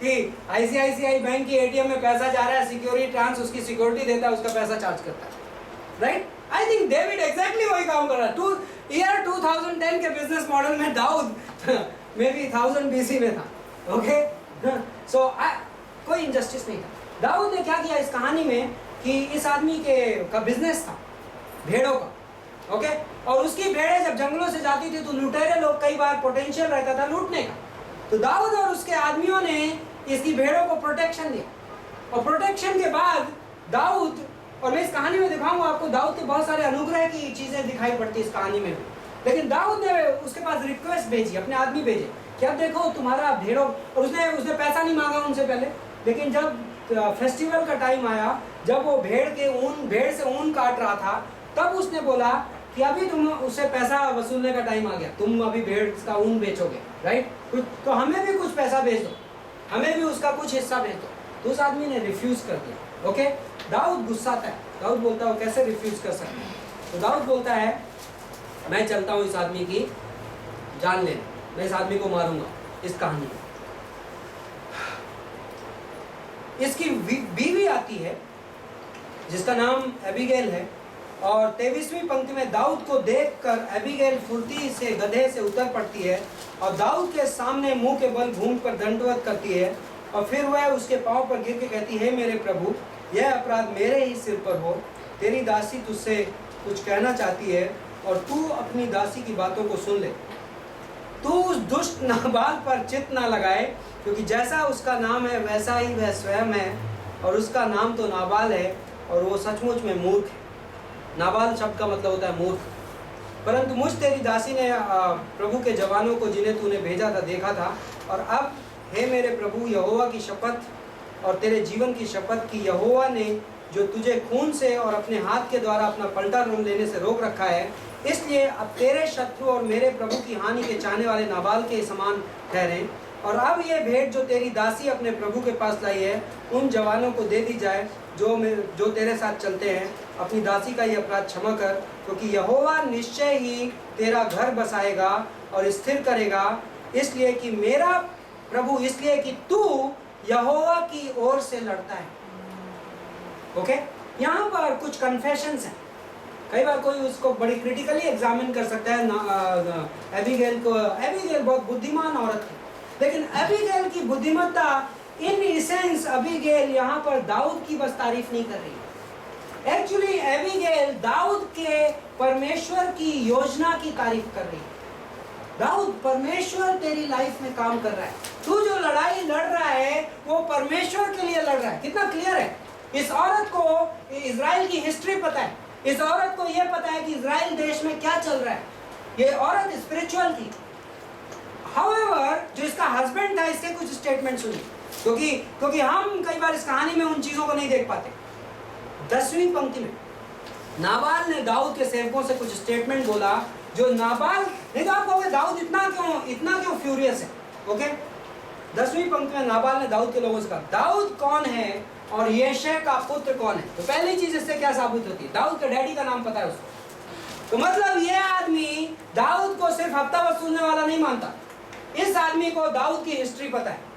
Speaker 1: कि आईसीआईसीआई बैंक की एटीएम में पैसा जा रहा है, सिक्योरिटी ट्रांस उसकी सिक्योरिटी देता है, उसका पैसा चार्ज करता है, right? I think David exactly वही काम कर रहा है। ईयर 2010 के बिजनेस मॉडल में दाऊद मे बी 1000 BC में था, ओके? सो कोई इनजस्टिस नहीं था। दाऊद ने क्या किया इस कहानी में कि इस आदमी का बिजनेस था भेड़ों का, ओके? और उसकी भेड़ें जब जंगलों से जाती थी तो लुटेरे लोग कई बार पोटेंशियल रहता था लूटने का, तो दाऊद और उसके आदमियों ने इसकी भेड़ों को प्रोटेक्शन दिया। और प्रोटेक्शन के बाद दाऊद, और मैं इस कहानी में दिखाऊंगा आपको, दाऊद के बहुत सारे अनुग्रह की चीजें दिखाई पड़ती है इस कहानी में भी। लेकिन दाऊद ने उसके पास रिक्वेस्ट भेजी, अपने आदमी भेजे कि अब देखो तुम्हारा भेड़ों, और उसने पैसा नहीं मांगा उनसे पहले, लेकिन जब फेस्टिवल का टाइम आया, जब वो भेड़ से ऊन काट रहा था, तब उसने बोला कि अभी तुम उससे पैसा वसूलने का टाइम आ गया, तुम अभी भेड़ का ऊन बेचोगे, राइट? तो हमें भी कुछ पैसा भेज दो, हमें भी उसका कुछ हिस्सा भेज दो। तो उस आदमी ने रिफ्यूज कर दिया, ओके? दाऊद गुस्सा था, दाऊद बोलता है वो कैसे रिफ्यूज कर सकते हैं? तो दाऊद बोलता है मैं चलता हूँ इस आदमी की जान लेने, मैं इस आदमी को मारूंगा। इस कहानी में इसकी बीवी आती है जिसका नाम एबिगेल है, और 23वीं पंक्ति में दाऊद को देखकर एबिगेल फुर्ती से गधे से उतर पड़ती है और दाऊद के सामने मुंह के बल घूमकर दंडवत करती है, और फिर वह उसके पांव पर गिर के कहती है, मेरे प्रभु, यह अपराध मेरे ही सिर पर हो, तेरी दासी तुझसे कुछ कहना चाहती है और तू अपनी दासी की बातों को सुन ले। तू उस दुष्ट नाबाल पर चित्त ना लगाए, क्योंकि जैसा उसका नाम है वैसा ही वह स्वयं है, और उसका नाम तो नाबाल है और वो सचमुच में मूर्ख है। नाबाल शब्द का मतलब होता है मूर्ख। परंतु मुझ तेरी दासी ने प्रभु के जवानों को जिन्हें तूने भेजा था देखा था, और अब हे मेरे प्रभु, यहोवा की शपथ और तेरे जीवन की शपथ की यहोवा ने जो तुझे खून से और अपने हाथ के द्वारा अपना पलटा लेने से रोक रखा है, इसलिए अब तेरे शत्रु और मेरे प्रभु की हानि के चाहने वाले नाबाल के समान ठहरे, और अब ये भेंट जो तेरी दासी अपने प्रभु के पास लाई है उन जवानों को दे दी जाए जो तेरे साथ चलते हैं। अपनी दासी का ये अपराध क्षमा कर, क्योंकि यहोवा निश्चय ही तेरा घर बसाएगा और स्थिर करेगा, इसलिए कि मेरा प्रभु, इसलिए कि तू यहोवा की ओर से लड़ता है। ओके? यहाँ पर कुछ कन्फेशंस हैं। कई बार कोई उसको बड़ी क्रिटिकली एग्जामिन कर सकता है एबिगेल को। एबिगेल बहुत बुद्धिमान औरत थी, लेकिन एबिगेल की बुद्धिमत्ता इन इसेंस, एबिगेल यहाँ पर दाऊद की बस तारीफ नहीं कर रही है। एक्चुअली एबिगेल दाऊद के परमेश्वर की योजना की तारीफ कर रही है। दाऊद, परमेश्वर तेरी लाइफ में काम कर रहा है, तू जो लड़ाई लड़ रहा है वो परमेश्वर के लिए लड़ रहा है। कितना क्लियर है। इस औरत को इजराइल की हिस्ट्री पता है, इस औरत को यह पता है कि इजराइल देश में क्या चल रहा है। ये औरत स्पिरिचुअल थी। हाउएवर, जो इसका हस्बैंड था, इसके कुछ स्टेटमेंट सुनिए, क्योंकि हम कई बार इस कहानी में उन चीजों को नहीं देख पाते। 10वीं पंक्ति में नाबाल ने दाऊद के सेवकों से कुछ स्टेटमेंट बोला जो नाबाल, नहीं तो आप कहोगे दाऊद इतना क्यों फ्यूरियस है। ओके? 10वीं पंक्ति में नाबाल ने दाऊद के लोगों से कहा, दाऊद कौन है और यिशै का पुत्र कौन है? तो पहली चीज इससे क्या साबित होती है? दाऊद के डैडी का नाम पता है उसको। तो मतलब ये आदमी दाऊद को सिर्फ हफ्ता वसूलने वाला नहीं मानता, इस आदमी को दाऊद की हिस्ट्री पता है।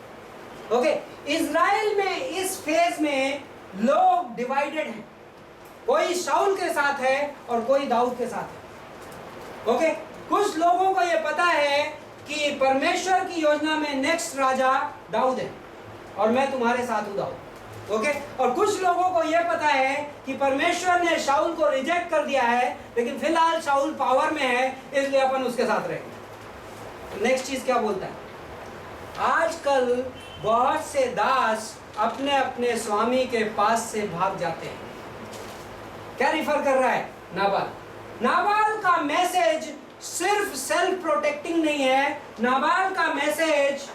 Speaker 1: ओके? इजराइल में इस फेज में लोग डिवाइडेड हैं, कोई शाऊल के साथ है और कोई दाऊद के साथ है। ओके? कुछ लोगों को यह पता है कि परमेश्वर की योजना में नेक्स्ट राजा दाऊद है और मैं तुम्हारे साथ हूं दाऊद। ओके? और कुछ लोगों को यह पता है कि परमेश्वर ने शाऊल को रिजेक्ट कर दिया है, लेकिन फिलहाल शाऊल पावर में है, इसलिए अपन उसके साथ रहेंगे। नेक्स्ट चीज क्या बोलता है? आजकल बहुत से दास अपने अपने स्वामी के पास से भाग जाते हैं। क्या रिफर कर रहा है? नाबाल का मैसेज सिर्फ सेल्फ प्रोटेक्टिंग नहीं है, नाबाल का मैसेज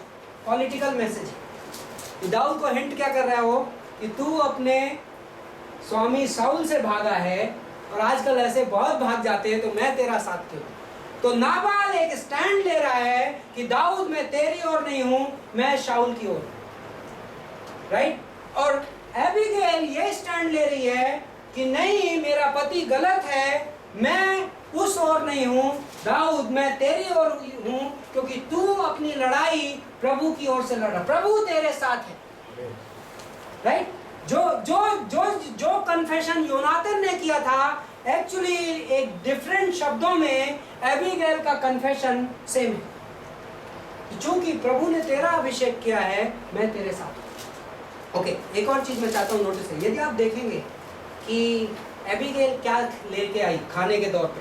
Speaker 1: पॉलिटिकल मैसेज है। दाऊद को हिंट क्या कर रहा है वो, कि तू अपने स्वामी शाऊल से भागा है और आजकल ऐसे बहुत भाग जाते हैं, तो मैं तेरा साथ क्यों? तो नाबाल एक स्टैंड ले रहा है कि दाऊद, मैं तेरी ओर नहीं हूं, मैं शाऊल की ओर। राइट? और एबिगेल ये स्टैंड ले रही है कि नहीं, मेरा पति गलत है, मैं उस ओर नहीं हूं, दाऊद मैं तेरी ओर हूं क्योंकि तू अपनी लड़ाई प्रभु की ओर से लड़ रहा, प्रभु तेरे साथ है। राइट? जो जो जो जो कन्फेशन योनातन ने किया था, एक्चुअली एक डिफरेंट शब्दों में एबीगैल का कन्फेशन सेम है। चूंकि प्रभु ने तेरा अभिषेक किया है, मैं तेरे साथ हूं। ओके, एक और चीज मैं चाहता हूं नोटिस है, यदि आप देखेंगे कि एबीगैल क्या लेके आई खाने के तौर पे,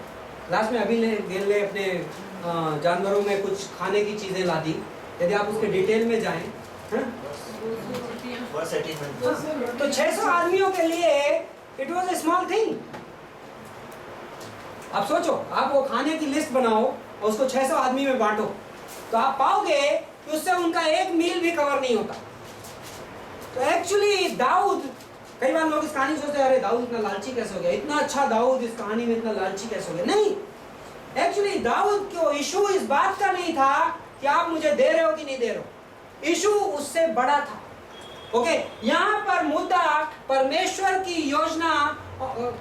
Speaker 1: लास्ट में एबीगैल ने अपने जानवरों में कुछ खाने की चीजें ला दी। यदि आप उसके डिटेल में जाएं, तो 600 आदमियों के लिए it was a small thing. आप सोचो, आप वो खाने की लिस्ट बनाओ और उसको 600 आदमी में बांटो, तो आप पाओगे कि उससे उनका एक मील भी कवर नहीं होता। तो एक्चुअली दाऊद, कई बार लोग इस कहानी सोचते हैं अरे दाऊद इतना लालची कैसे हो गया, इतना अच्छा दाऊद इस कहानी में इतना लालची कैसे हो गया। नहीं, एक्चुअली दाऊद को इशू इस बात का नहीं था कि आप मुझे दे रहे हो कि नहीं दे रहे हो, इशू उससे बड़ा था। ओके, यहाँ पर मुद्दा परमेश्वर की योजना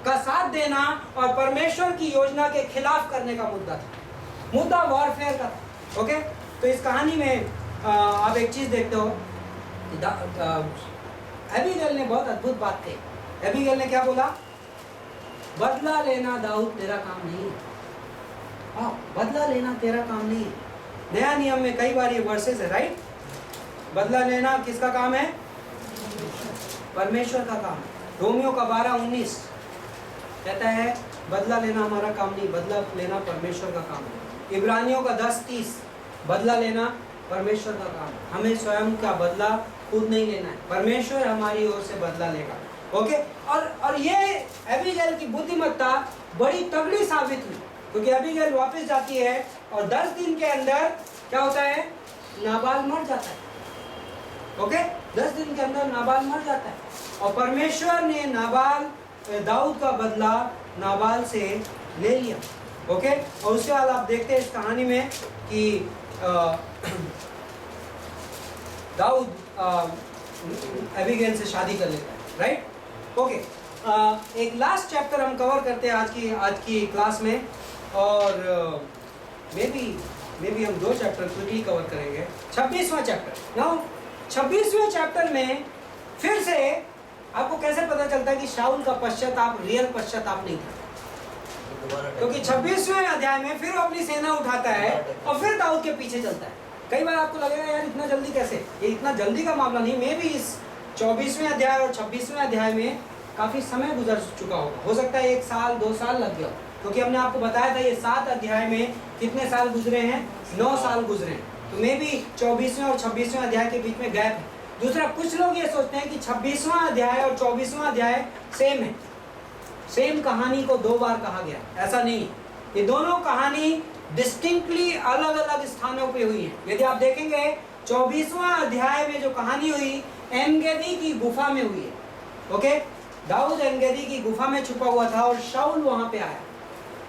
Speaker 1: का साथ देना और परमेश्वर की योजना के खिलाफ करने का मुद्दा था, मुद्दा वॉरफेयर का था। ओके, तो इस कहानी में आप एक चीज देखते हो, एबीगैल ने बहुत अद्भुत बात कही। एबीगैल ने क्या बोला? बदला लेना दाऊद तेरा काम नहीं है। हाँ, बदला लेना तेरा काम नहीं है। नया नियम में कई बार ये वर्सेस है, राइट? बदला लेना किसका काम है? परमेश्वर का काम है। रोमियो का 12:19 कहता है बदला लेना हमारा काम नहीं, बदला लेना परमेश्वर का काम है। इब्रानियों का 10:30 बदला लेना परमेश्वर का काम है। हमें स्वयं का बदला खुद नहीं लेना है, परमेश्वर हमारी ओर से बदला लेगा। ओके, और ये एबीगैल की बुद्धिमत्ता बड़ी तगड़ी साबित हुई, क्योंकि एबीगैल वापस जाती है और 10 दिन के अंदर क्या होता है? नाबाल मर जाता है। ओके, 10 दिन के अंदर नाबाल मर जाता है और परमेश्वर ने दाऊद का बदला नाबाल से ले लिया। ओके, और उसके बाद आप देखते हैं इस कहानी में कि दाऊद एबीगैल से शादी कर लेता है, राइट? ओके, एक लास्ट चैप्टर हम कवर करते हैं आज की क्लास में, और मे बी हम 2 चैप्टर क्विकली कवर करेंगे। 26वां चैप्टर। नाउ 26वें चैप्टर में फिर से आपको कैसे पता चलता है कि शाऊल का पश्चाताप रियल पश्चाताप नहीं था? क्योंकि 26वें अध्याय में फिर वो अपनी सेना उठाता है और फिर दाऊद के पीछे चलता है। कई बार आपको लगेगा यार इतना जल्दी कैसे, ये इतना जल्दी का मामला नहीं। मे भी इस 24वें अध्याय और 26वें अध्याय में काफी समय गुजर चुका होगा, हो सकता है 1 साल 2 साल लग गया, क्योंकि हमने आपको बताया था ये 7 अध्याय में कितने साल गुजरे हैं? 9 साल गुजरे हैं। तो मे भी 24वें और 26वें अध्याय के बीच में गैप है। दूसरा, कुछ लोग ये सोचते हैं कि 26वां अध्याय और 24वां अध्याय सेम है, सेम कहानी को 2 बार कहा गया। ऐसा नहीं, ये दोनों कहानी डिस्टिंक्टली अलग अलग स्थानों पे हुई है। यदि आप देखेंगे 24वां अध्याय में जो कहानी हुई एनगेदी की गुफा में हुई है। ओके, दाऊद एनगेदी की गुफा में छुपा हुआ था और शाऊल वहां पे आया।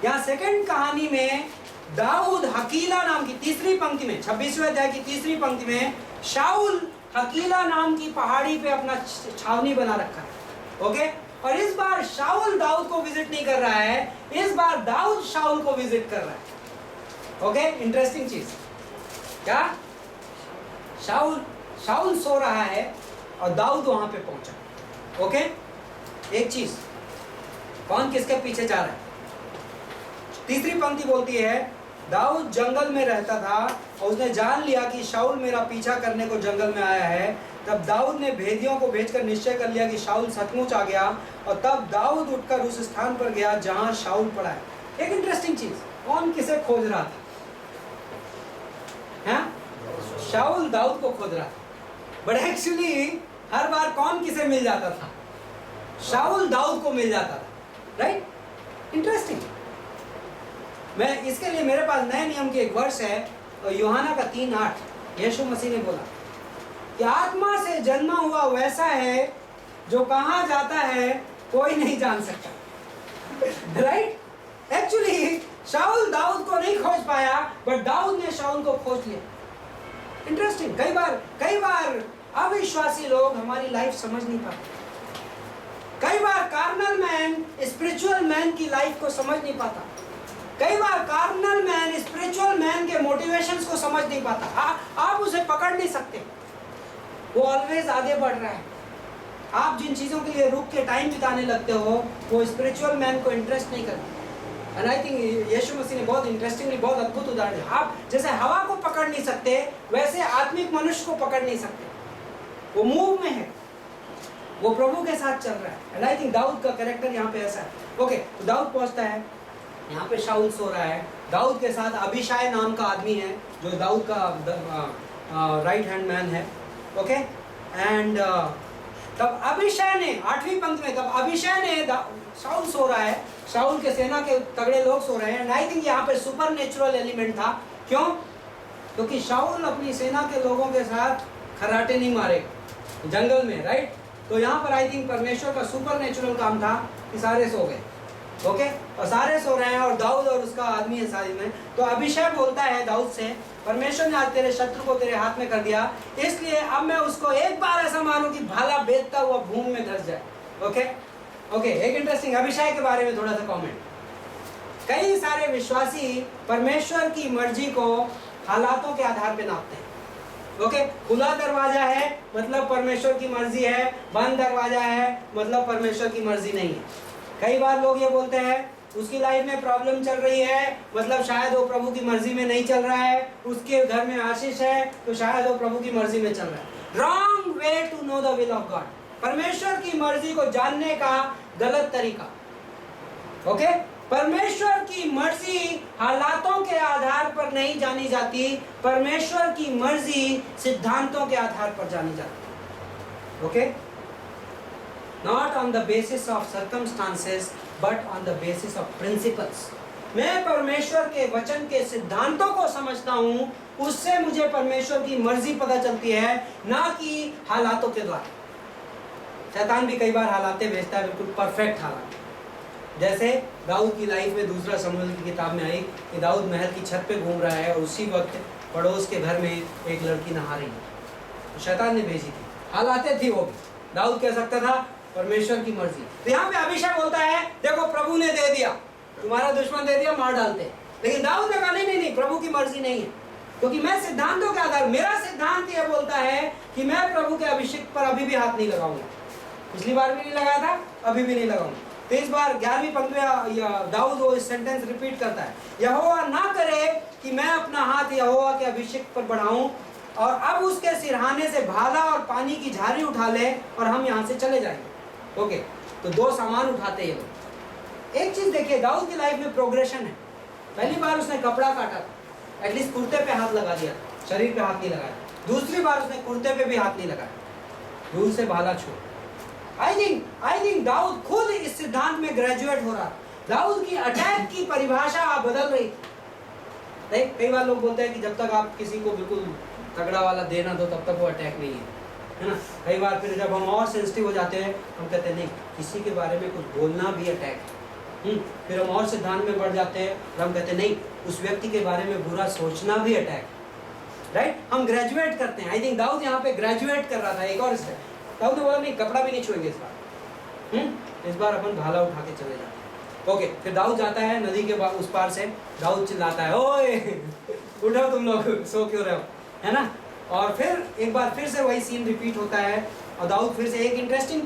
Speaker 1: यहाँ सेकंड कहानी में दाऊद हकीला नाम की तीसरी पंक्ति में, 26वें अध्याय की तीसरी पंक्ति में, शाऊल हकीला नाम की पहाड़ी पे अपना छावनी बना रखा है। ओके, और इस बार शाऊल दाऊद को विजिट नहीं कर रहा है, इस बार दाऊद शाऊल को विजिट कर रहा है। ओके, इंटरेस्टिंग चीज क्या? शाऊल सो रहा है और दाऊद वहां पे पहुंचा। ओके, एक चीज, कौन किसके पीछे जा रहा है? तीसरी पंक्ति बोलती है दाऊद जंगल में रहता था और उसने जान लिया कि शाऊल मेरा पीछा करने को जंगल में आया है। तब दाऊद ने भेदियों को भेजकर निश्चय कर लिया कि शाऊल सचमुच आ गया, और तब दाऊद उठकर उस स्थान पर गया जहां शाऊल पड़ा है। एक इंटरेस्टिंग चीज, कौन किसे खोज रहा था? शाऊल दाऊद को खोज रहा था, बट एक्चुअली हर बार कौन किसे मिल जाता था? शाऊल दाऊद को मिल जाता था, राइट? इंटरेस्टिंग। मैं इसके लिए मेरे पास नए नियम की एक वर्ष है, यूहन्ना का 3:8। यीशु मसीह ने बोला कि आत्मा से जन्मा हुआ वैसा है जो कहाँ जाता है कोई नहीं जान सकता, राइट? एक्चुअली शाऊल दाऊद को नहीं खोज पाया, बट दाऊद ने शाऊल को खोज लिया। इंटरेस्टिंग। कई बार अविश्वासी लोग हमारी लाइफ समझ नहीं पाते। कई बार कार्नल मैन स्पिरिचुअल मैन की लाइफ को समझ नहीं पाता। कई बार कार्नल मैन स्पिरिचुअल मैन के मोटिवेशंस को समझ नहीं पाता। आप उसे पकड़ नहीं सकते, वो ऑलवेज आगे बढ़ रहा है। आप जिन चीज़ों के लिए रुक के टाइम बिताने लगते हो वो स्पिरिचुअल मैन को इंटरेस्ट नहीं करते। एंड आई थिंक यीशु मसीह ने बहुत इंटरेस्टिंगली बहुत अद्भुत उदाहरण दिया। आप जैसे हवा को पकड़ नहीं सकते वैसे आत्मिक मनुष्य को पकड़ नहीं सकते, वो मूव में है, वो प्रभु के साथ चल रहा है। एंड आई थिंक दाऊद का कैरेक्टर यहाँ पे ऐसा है। ओके, तो दाऊद पहुँचता है, यहाँ पे शाऊल सो रहा है, दाऊद के साथ अभिषाय नाम का आदमी है जो दाऊद का राइट हैंड मैन है। ओके, एंड तब अभिषाय ने 8वीं पंक्ति में, तब अभिषाय ने, शाऊल सो रहा है, शाऊल के सेना के तगड़े लोग सो रहे हैं। एंड आई थिंक यहाँ पे सुपर नेचुरल एलिमेंट था। क्यों? क्योंकि शाऊल अपनी सेना के लोगों के साथ खराटे नहीं मारे जंगल में, राइट? तो यहाँ पर आई थिंक परमेश्वर का सुपर नेचुरल काम था कि सारे सो गए। ओके, और सारे सो रहे हैं और दाऊद और उसका आदमी है साथ में। तो अभिषेक बोलता है दाऊद से, परमेश्वर ने आज तेरे शत्रु को तेरे हाथ में कर दिया, इसलिए अब मैं उसको एक बार ऐसा मारूं कि भाला बेचता हुआ भूमि में धंस जाए। ओके ओके, एक इंटरेस्टिंग अभिषेक के बारे में थोड़ा सा कमेंट। कई सारे विश्वासी परमेश्वर की मर्जी को हालातों के आधार पे नापते हैं। ओके, खुला दरवाजा है मतलब परमेश्वर की मर्जी है, बंद दरवाजा है मतलब परमेश्वर की मर्जी नहीं है। कई बार लोग ये बोलते हैं उसकी लाइफ में प्रॉब्लम चल रही है मतलब शायद वो प्रभु की मर्जी में नहीं चल रहा है, उसके घर में आशीष है तो शायद वो प्रभु की मर्जी में चल रहा है। Wrong way to know the will of God, परमेश्वर की मर्जी को जानने का गलत तरीका। ओके, परमेश्वर की मर्जी हालातों के आधार पर नहीं जानी जाती, परमेश्वर की मर्जी सिद्धांतों के आधार पर जानी जाती है। Okay, not on the basis of circumstances but on the basis of principles. मैं परमेश्वर के वचन के सिद्धांतों को समझता हूँ, उससे मुझे परमेश्वर की मर्जी पता चलती है, ना कि हालातों के द्वारा। शैतान भी कई बार हालातें भेजता है, बिल्कुल परफेक्ट हालात। जैसे दाऊद की लाइफ में दूसरा शमूएल की किताब में आई कि दाऊद महल की छत पे घूम रहा है और उसी वक्त पड़ोस के घर में एक लड़की नहा रही है, तो शैतान ने भेजी थी, हालातें थी वो भी। दाऊद कह सकता था परमेश्वर की मर्जी। तो यहाँ पे अभिषेक बोलता है देखो प्रभु ने दे दिया, तुम्हारा दुश्मन दे दिया, मार डालते। लेकिन दाऊद ने कहा नहीं नहीं नहीं, प्रभु की मर्जी नहीं है, क्योंकि मैं सिद्धांतों के आधार, मेरा सिद्धांत यह बोलता है कि मैं प्रभु के अभिषेक पर अभी भी हाथ नहीं लगाऊंगा। पिछली बार भी नहीं लगाया था, अभी भी नहीं लगाऊंगा। तो इस बार 11वीं पंक्ति में दाऊद वो इस सेंटेंस रिपीट करता है, यहोवा ना करे कि मैं अपना हाथ यहोवा के अभिषेक पर बढ़ाऊं और अब उसके सिरहाने से भाला और पानी की झारी उठा ले और हम यहाँ से चले जाएंगे। ओके, तो दो सामान उठाते हैं लोग। एक चीज देखिए, दाऊद की लाइफ में प्रोग्रेशन है। पहली बार उसने कपड़ा काटा, एटलीस्ट कुर्ते पे हाथ लगा दिया, शरीर पे हाथ नहीं लगाया। दूसरी बार उसने कुर्ते पे भी हाथ नहीं लगाया, दूर से भाला छोड़। आई थिंक दाऊद खुद इस सिद्धांत में ग्रेजुएट हो रहा। दाऊद की अटैक की परिभाषा आप बदल रही। कई बार लोग बोलते हैं कि जब तक आप किसी को बिल्कुल तगड़ा वाला देना दो तब तक वो अटैक नहीं है ना। कई बार फिर जब हम और सेंसिटिव हो जाते हैं, हम कहते हैं नहीं, किसी के बारे में कुछ बोलना भी अटैक है। फिर हम और सिद्धांत में बढ़ जाते हैं और हम कहते हैं नहीं, उस व्यक्ति के बारे में बुरा सोचना भी अटैक, राइट? हम ग्रेजुएट करते हैं। आई थिंक दाऊद यहाँ पे ग्रेजुएट कर रहा था। एक और स्टेप, दाऊद ने बोला नहीं, कपड़ा भी नहीं छुएंगे इस बार। इस बार अपन भाला उठा के चले जाते हैं। ओके, फिर दाऊद जाता है नदी के उस पार से, दाऊद चिल्लाता है ओए उठो तुम लोग, सो क्यों रहे हो, है ना। और फिर एक बार फिर से वही सीन रिपीट होता है और दाऊद फिर से एक इंटरेस्टिंग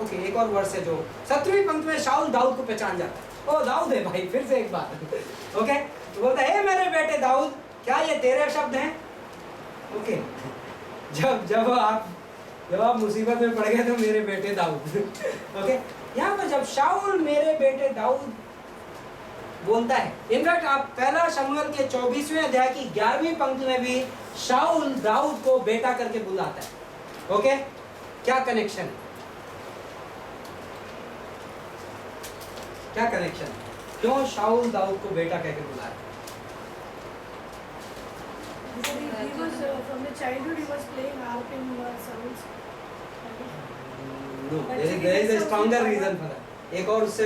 Speaker 1: ओके, एक और वर्स है जो 7वीं पंक्ति में शाऊल दाऊद को पहचान जाता है। ओ दाऊद है भाई, फिर से एक बात। ओके, तो बोलता है हे मेरे बेटे दाऊद, क्या ये तेरे शब्द हैं? ओके, जब आप मुसीबत में पड़ गए तो मेरे बेटे दाऊद। ओके, यहाँ पर जब शाऊल मेरे बेटे दाऊद बोलता है, इनफैक्ट आप पहला शमूएल के 24वें अध्याय की 11वीं पंक्ति में भी शाऊल दाऊद को बेटा करके बुलाता है। ओके, क्या कनेक्शन है? क्या कनेक्शन है? क्यों शाऊल दाऊद को बेटा कहकर बुलाया?
Speaker 5: He was from the childhood he was playing harp in Saul's.
Speaker 1: No, there is a stronger reason for that. एक और उससे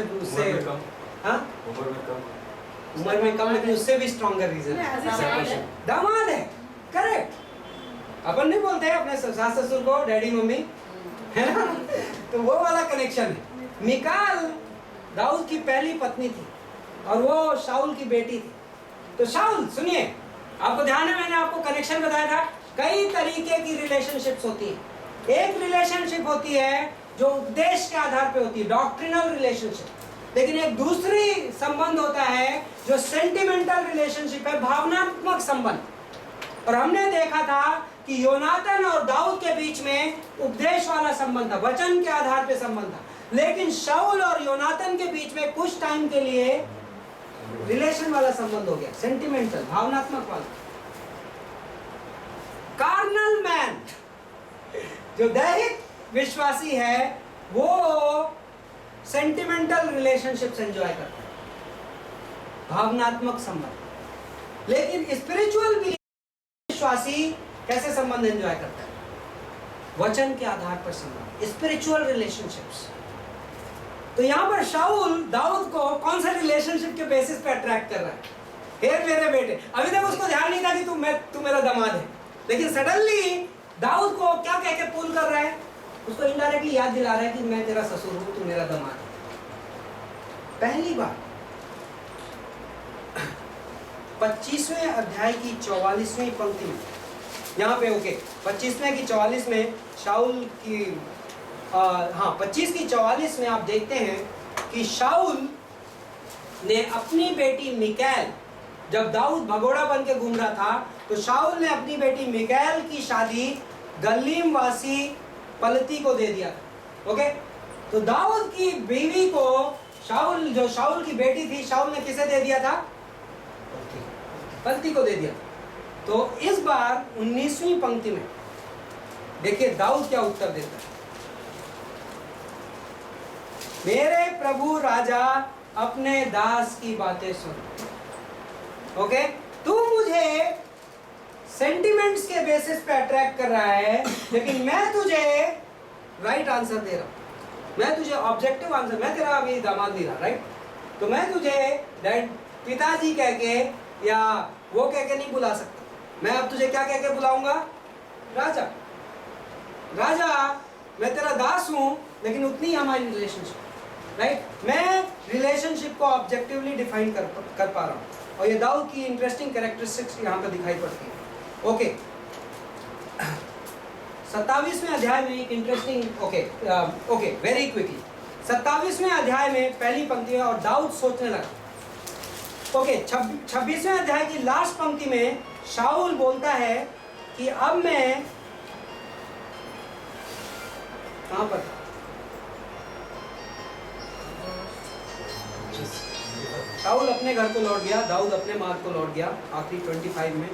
Speaker 1: हाँ, उम्र में कम, लेकिन उससे भी स्ट्रॉन्गर रीजन है। दामाद है, करेक्ट। अपन नहीं बोलते हैं अपने सास ससुर को डैडी मम्मी, है ना, तो वो वाला कनेक्शन है। मिकाल दाऊद की पहली पत्नी थी और वो शाऊल की बेटी थी। तो शाऊल, सुनिए, आपको ध्यान है मैंने आपको कनेक्शन बताया था, कई तरीके की रिलेशनशिप्स होती है। एक रिलेशनशिप होती है जो उपदेश के आधार पे होती है, डॉक्ट्रिनल रिलेशनशिप, लेकिन एक दूसरी संबंध होता है जो सेंटिमेंटल रिलेशनशिप है, भावनात्मक संबंध। और हमने देखा था कि योनातन और दाऊद के बीच में उपदेश वाला संबंध था, वचन के आधार पे संबंध था, लेकिन शाऊल और योनातन के बीच में कुछ टाइम के लिए रिलेशन वाला संबंध हो गया, सेंटिमेंटल, भावनात्मक वाला। कार्नल मैन, जो दैहिक विश्वासी है, वो सेंटिमेंटल रिलेशनशिप्स एंजॉय करता है, भावनात्मक संबंध। लेकिन स्पिरिचुअल विश्वासी कैसे संबंध एंजॉय करता है? वचन के आधार पर संबंध, स्पिरिचुअल रिलेशनशिप्स। तो यहां पर शाऊल दाऊद को कौन सा रिलेशनशिप के बेसिस पे अट्रैक्ट कर रहा है? हे मेरे बेटे। अभी तक उसको ध्यान नहीं था कि तू मेरा दामाद है, लेकिन सडनली दाऊद को क्या कह के पुल कर रहा है? उसको इनडायरेक्टली याद दिला रहा है कि मैं तेरा ससुर हूं, तू मेरा दामाद है। पहली बार 25वें अध्याय की 44वीं पंक्ति में, यहाँ पे ओके 25वें की 44 में शाऊल की 25 की 44 में आप देखते हैं कि शाऊल ने अपनी बेटी मिकाएल, जब दाऊद भगोड़ा बन के घूम रहा था, तो शाऊल ने अपनी बेटी मिकाएल की शादी गल्लीम वासी पलती को दे दिया था। ओके, तो दाऊद की बीवी को शाऊल, जो शाऊल की बेटी थी, शाऊल ने किसे दे दिया था? पलती को दे दिया। तो इस बार 19वीं पंक्ति में देखिए दाऊद क्या उत्तर देता है। मेरे प्रभु राजा अपने दास की बातें सुन। ओके, तू मुझे सेंटिमेंट्स के बेसिस पे अट्रैक्ट कर रहा है, लेकिन मैं तुझे राइट आंसर दे रहा हूं, मैं तुझे ऑब्जेक्टिव आंसर, मैं तेरा अभी दामाद नहीं रहा, राइट? तो मैं तुझे डैड, पिताजी कह के या वो कह के नहीं बुला सकता। मैं अब तुझे क्या कह के बुलाऊंगा? राजा। राजा, मैं तेरा दास हूं, लेकिन उतनी हमारी रिलेशनशिप, राइट? मैं रिलेशनशिप को ऑब्जेक्टिवली डिफाइन कर पा रहा हूं, और ये दाऊद की इंटरेस्टिंग कैरेक्टरिस्टिक्स यहाँ पर दिखाई पड़ती है। ओके, 27वें अध्याय में एक इंटरेस्टिंग, ओके वेरी क्विकली, 27वें अध्याय में पहली पंक्ति में, और दाऊद सोचने लगा। ओके, 26वें अध्याय की लास्ट पंक्ति में शाऊल बोलता है कि अब मैं कहां पर, शाऊल अपने घर को लौट गया, दाऊद अपने मार्ग को लौट गया। आखिरी 25 में,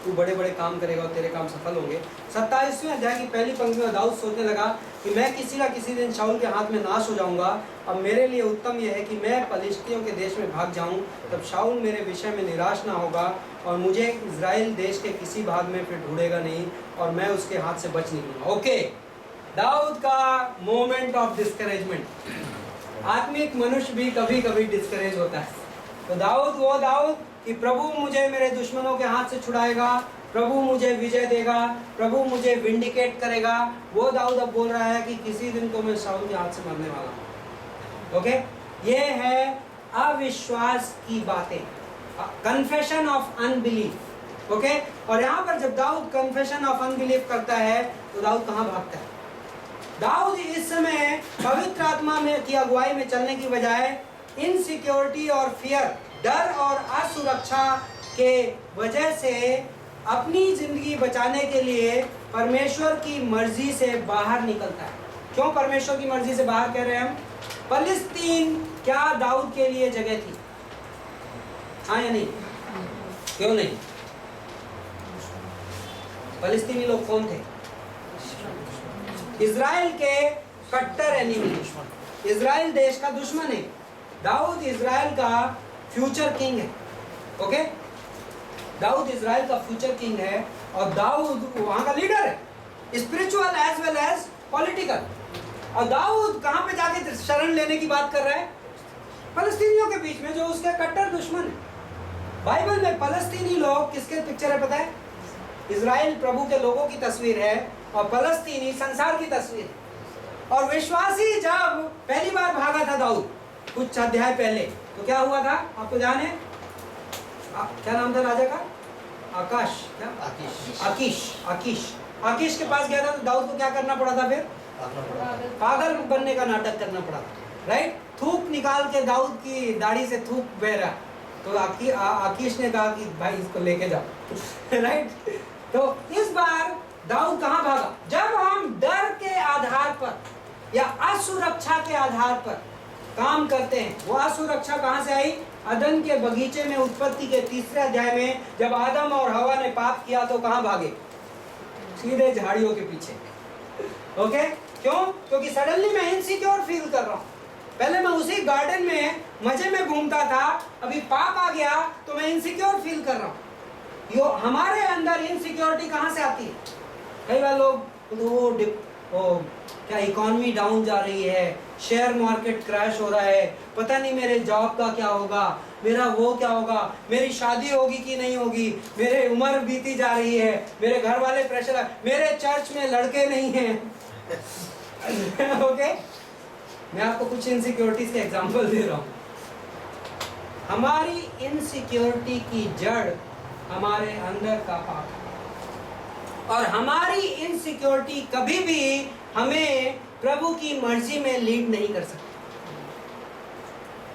Speaker 1: तू बड़े बड़े काम करेगा और तेरे काम सफल होंगे। 27वें अध्याय की पहली पंक्ति में दाऊद सोचने लगा कि मैं किसी ना किसी दिन शाऊल के हाथ में नाश हो जाऊंगा। अब मेरे लिए उत्तम यह है कि मैं पलिश्तियों के देश में भाग जाऊं, तब शाऊल मेरे विषय में निराश ना होगा और मुझे इजराइल देश के किसी भाग में फिर ढूंढेगा नहीं, और मैं उसके हाथ से बच निकलूंगा। ओके, दाऊद का मोमेंट ऑफ डिस्करेजमेंट। आत्मिक मनुष्य भी कभी कभी डिस्करेज होता है। तो दाऊद, वो दाऊद कि प्रभु मुझे मेरे दुश्मनों के हाथ से छुड़ाएगा, प्रभु मुझे विजय देगा, प्रभु मुझे विंडिकेट करेगा, वो दाऊद अब बोल रहा है कि किसी दिन तो मैं शाऊल के हाथ से मरने वाला हूँ। ओके, ये है अविश्वास की बातें, कन्फेशन ऑफ अनबिलीफ। ओके, और यहाँ पर जब दाऊद कन्फेशन ऑफ अनबिलीफ करता है, तो दाऊद कहाँ भागता है? दाऊद इस समय पवित्र आत्मा में की अगुवाई में चलने की बजाय इनसिक्योरिटी और फियर, डर और असुरक्षा के वजह से अपनी जिंदगी बचाने के लिए परमेश्वर की मर्जी से बाहर निकलता है। क्यों परमेश्वर की मर्जी से बाहर कह रहे हैं हम? फलस्तीन क्या दाऊद के लिए जगह थी? हाँ या नहीं? क्यों नहीं? फलस्तीनी लोग कौन थे? इजराइल के कट्टर एनिमी, इजराइल देश का दुश्मन है। दाऊद इजराइल का फ्यूचर किंग है। ओके, दाऊद इजराइल का फ्यूचर किंग है, और दाऊद वहां का लीडर है, spiritual as well as political. और दाऊद कहां पे जाके शरण लेने की बात कर रहा है? फलस्तीनियों के बीच में, जो उसके कट्टर दुश्मन है। बाइबल में फलस्तीनी लोग किसके पिक्चर है पता है? इजराइल प्रभु के लोगों की तस्वीर है, और फलस्तीनी संसार की तस्वीर है। और विश्वासी जब पहली बार भागा था दाऊद कुछ अध्याय पहले, तो क्या हुआ था आपको ध्यान है? क्या नाम था राजा का? आकाश, क्या?
Speaker 2: आकीश
Speaker 1: आकीश आकीश के पास गया था, तो दाऊद को क्या करना पड़ा था? फिर
Speaker 2: आकना पड़ा।
Speaker 1: पागल बनने का नाटक करना पड़ा, राइट? थूक निकाल के दाऊद की दाढ़ी से थूक बह रहा, तो आकीश ने कहा कि भाई इसको लेके जाओ राइट? तो इस बार दाऊद कहाँ भागा? जब हम डर के आधार पर या असुरक्षा के आधार पर काम करते हैं, वो असुरक्षा कहाँ से आई? अदन के बगीचे में, उत्पत्ति के 3 अध्याय में जब आदम और हवा ने पाप किया तो कहाँ भागे? सीधे झाड़ियों के पीछे। ओके, क्यों? क्योंकि सडनली मैं इनसिक्योर फील कर रहा हूँ। पहले मैं उसी गार्डन में मजे में घूमता था, अभी पाप आ गया तो मैं इनसिक्योर फील कर रहा हूँ। यो हमारे अंदर इनसिक्योरिटी कहाँ से आती है? कई बार लोग क्या इकोनॉमी डाउन जा रही है, शेयर मार्केट क्रैश हो रहा है, पता नहीं मेरे जॉब का क्या होगा, मेरा वो क्या होगा, मेरी शादी होगी कि नहीं होगी, मेरे उम्र बीती जा रही है, मेरे घर वाले प्रेशर, मेरे चर्च में लड़के नहीं हैं ओके, मैं आपको कुछ इनसिक्योरिटीज के एग्जांपल दे रहा हूँ। हमारी इनसिक्योरिटी की जड़ हमारे अंदर का पाप है, और हमारी इनसिक्योरिटी कभी भी हमें प्रभु की मर्जी में लीड नहीं कर सकती।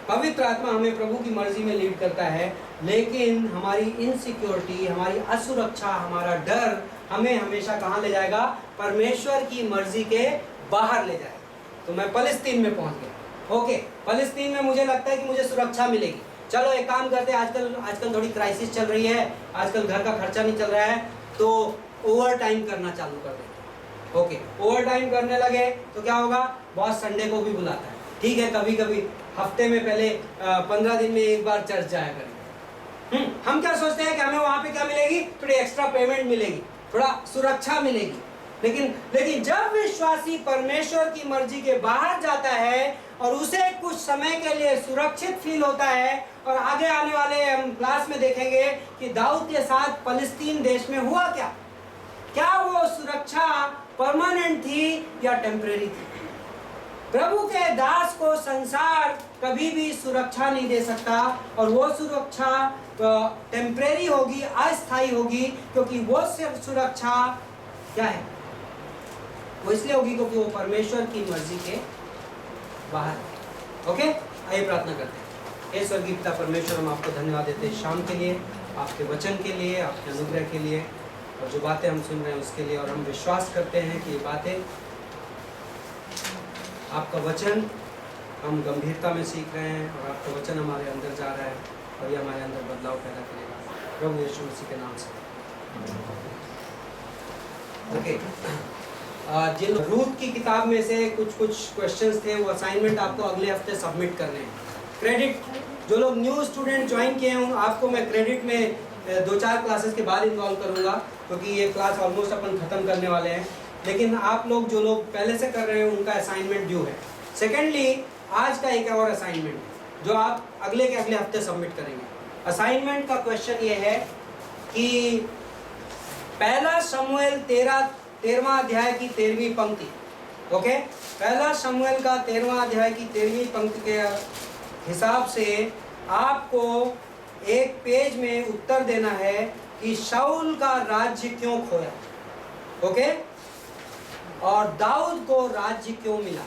Speaker 1: पवित्र आत्मा हमें प्रभु की मर्जी में लीड करता है, लेकिन हमारी इनसिक्योरिटी, हमारी असुरक्षा, हमारा डर हमें हमेशा कहाँ ले जाएगा? परमेश्वर की मर्जी के बाहर ले जाएगा। तो मैं फलस्तीन में पहुंच गया। ओके, फलस्तीन में मुझे लगता है कि मुझे सुरक्षा मिलेगी। चलो एक काम करते हैं, आजकल थोड़ी क्राइसिस चल रही है, आजकल घर का खर्चा नहीं चल रहा है, तो ओवर टाइम करना चालू कर देते हैं। ओके, ओवर टाइम करने लगे तो क्या होगा? बॉस संडे को भी बुलाता है, ठीक है, कभी कभी हफ्ते में पहले 15 दिन में एक बार चर्च जाया करेंगे। हम क्या सोचते हैं कि हमें वहां पे क्या मिलेगी? थोड़ी एक्स्ट्रा पेमेंट मिलेगी, थोड़ा सुरक्षा मिलेगी। लेकिन जब विश्वासी परमेश्वर की मर्जी के बाहर जाता है और उसे कुछ समय के लिए सुरक्षित फील होता है, और आगे आने वाले हम क्लास में देखेंगे कि दाऊद के साथ फलस्तीन देश में हुआ क्या वो सुरक्षा परमानेंट थी या टेम्परेरी थी? प्रभु के दास को संसार कभी भी सुरक्षा नहीं दे सकता, और वो सुरक्षा टेम्परेरी होगी, अस्थायी होगी, क्योंकि वो सुरक्षा क्या है? वो इसलिए होगी क्योंकि वो परमेश्वर की मर्जी के बाहर है। ओके, आइए प्रार्थना करते हैं। हे स्वर्गीय पिता परमेश्वर, हम आपको धन्यवाद देते हैं शाम के लिए, आपके वचन के लिए, आपके अनुग्रह के लिए, और जो बातें हम सुन रहे हैं उसके लिए। और हम विश्वास करते हैं कि ये बातें, आपका वचन हम गंभीरता में सीख रहे हैं, और आपका वचन हमारे अंदर जा रहा है, और ये हमारे अंदर बदलाव पैदा करेगा, प्रभु यीशु मसीह के नाम से। ओके, जिन रूथ की किताब में से कुछ क्वेश्चंस थे, वो असाइनमेंट आपको अगले हफ्ते सबमिट करने हैं। क्रेडिट, जो लोग न्यू स्टूडेंट ज्वाइन किए हैं आपको मैं क्रेडिट में 2-4 क्लासेस के बाद इन्वॉल्व करूंगा, क्योंकि ये क्लास ऑलमोस्ट अपन ख़त्म करने वाले हैं। लेकिन आप लोग जो लोग पहले से कर रहे हैं उनका असाइनमेंट ड्यू है। सेकेंडली, आज का एक और असाइनमेंट जो आप अगले हफ्ते सबमिट करेंगे। असाइनमेंट का क्वेश्चन ये है कि पहला शमूएल 13वां अध्याय की 13वीं पंक्ति। ओके, पहला शमूएल का 13वां अध्याय की 13वीं पंक्ति के हिसाब से आपको एक पेज में उत्तर देना है कि शाऊल का राज्य क्यों खोया, ओके, और दाऊद को राज्य क्यों मिला।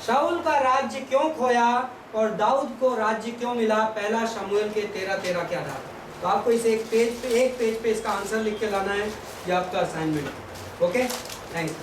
Speaker 1: शाऊल का राज्य क्यों खोया और दाऊद को राज्य क्यों मिला, पहला शमूएल के 13 के आधार पर। तो आपको इसे एक पेज पे इसका आंसर लिख के लाना है, ये आपका असाइनमेंट। Okay, thanks.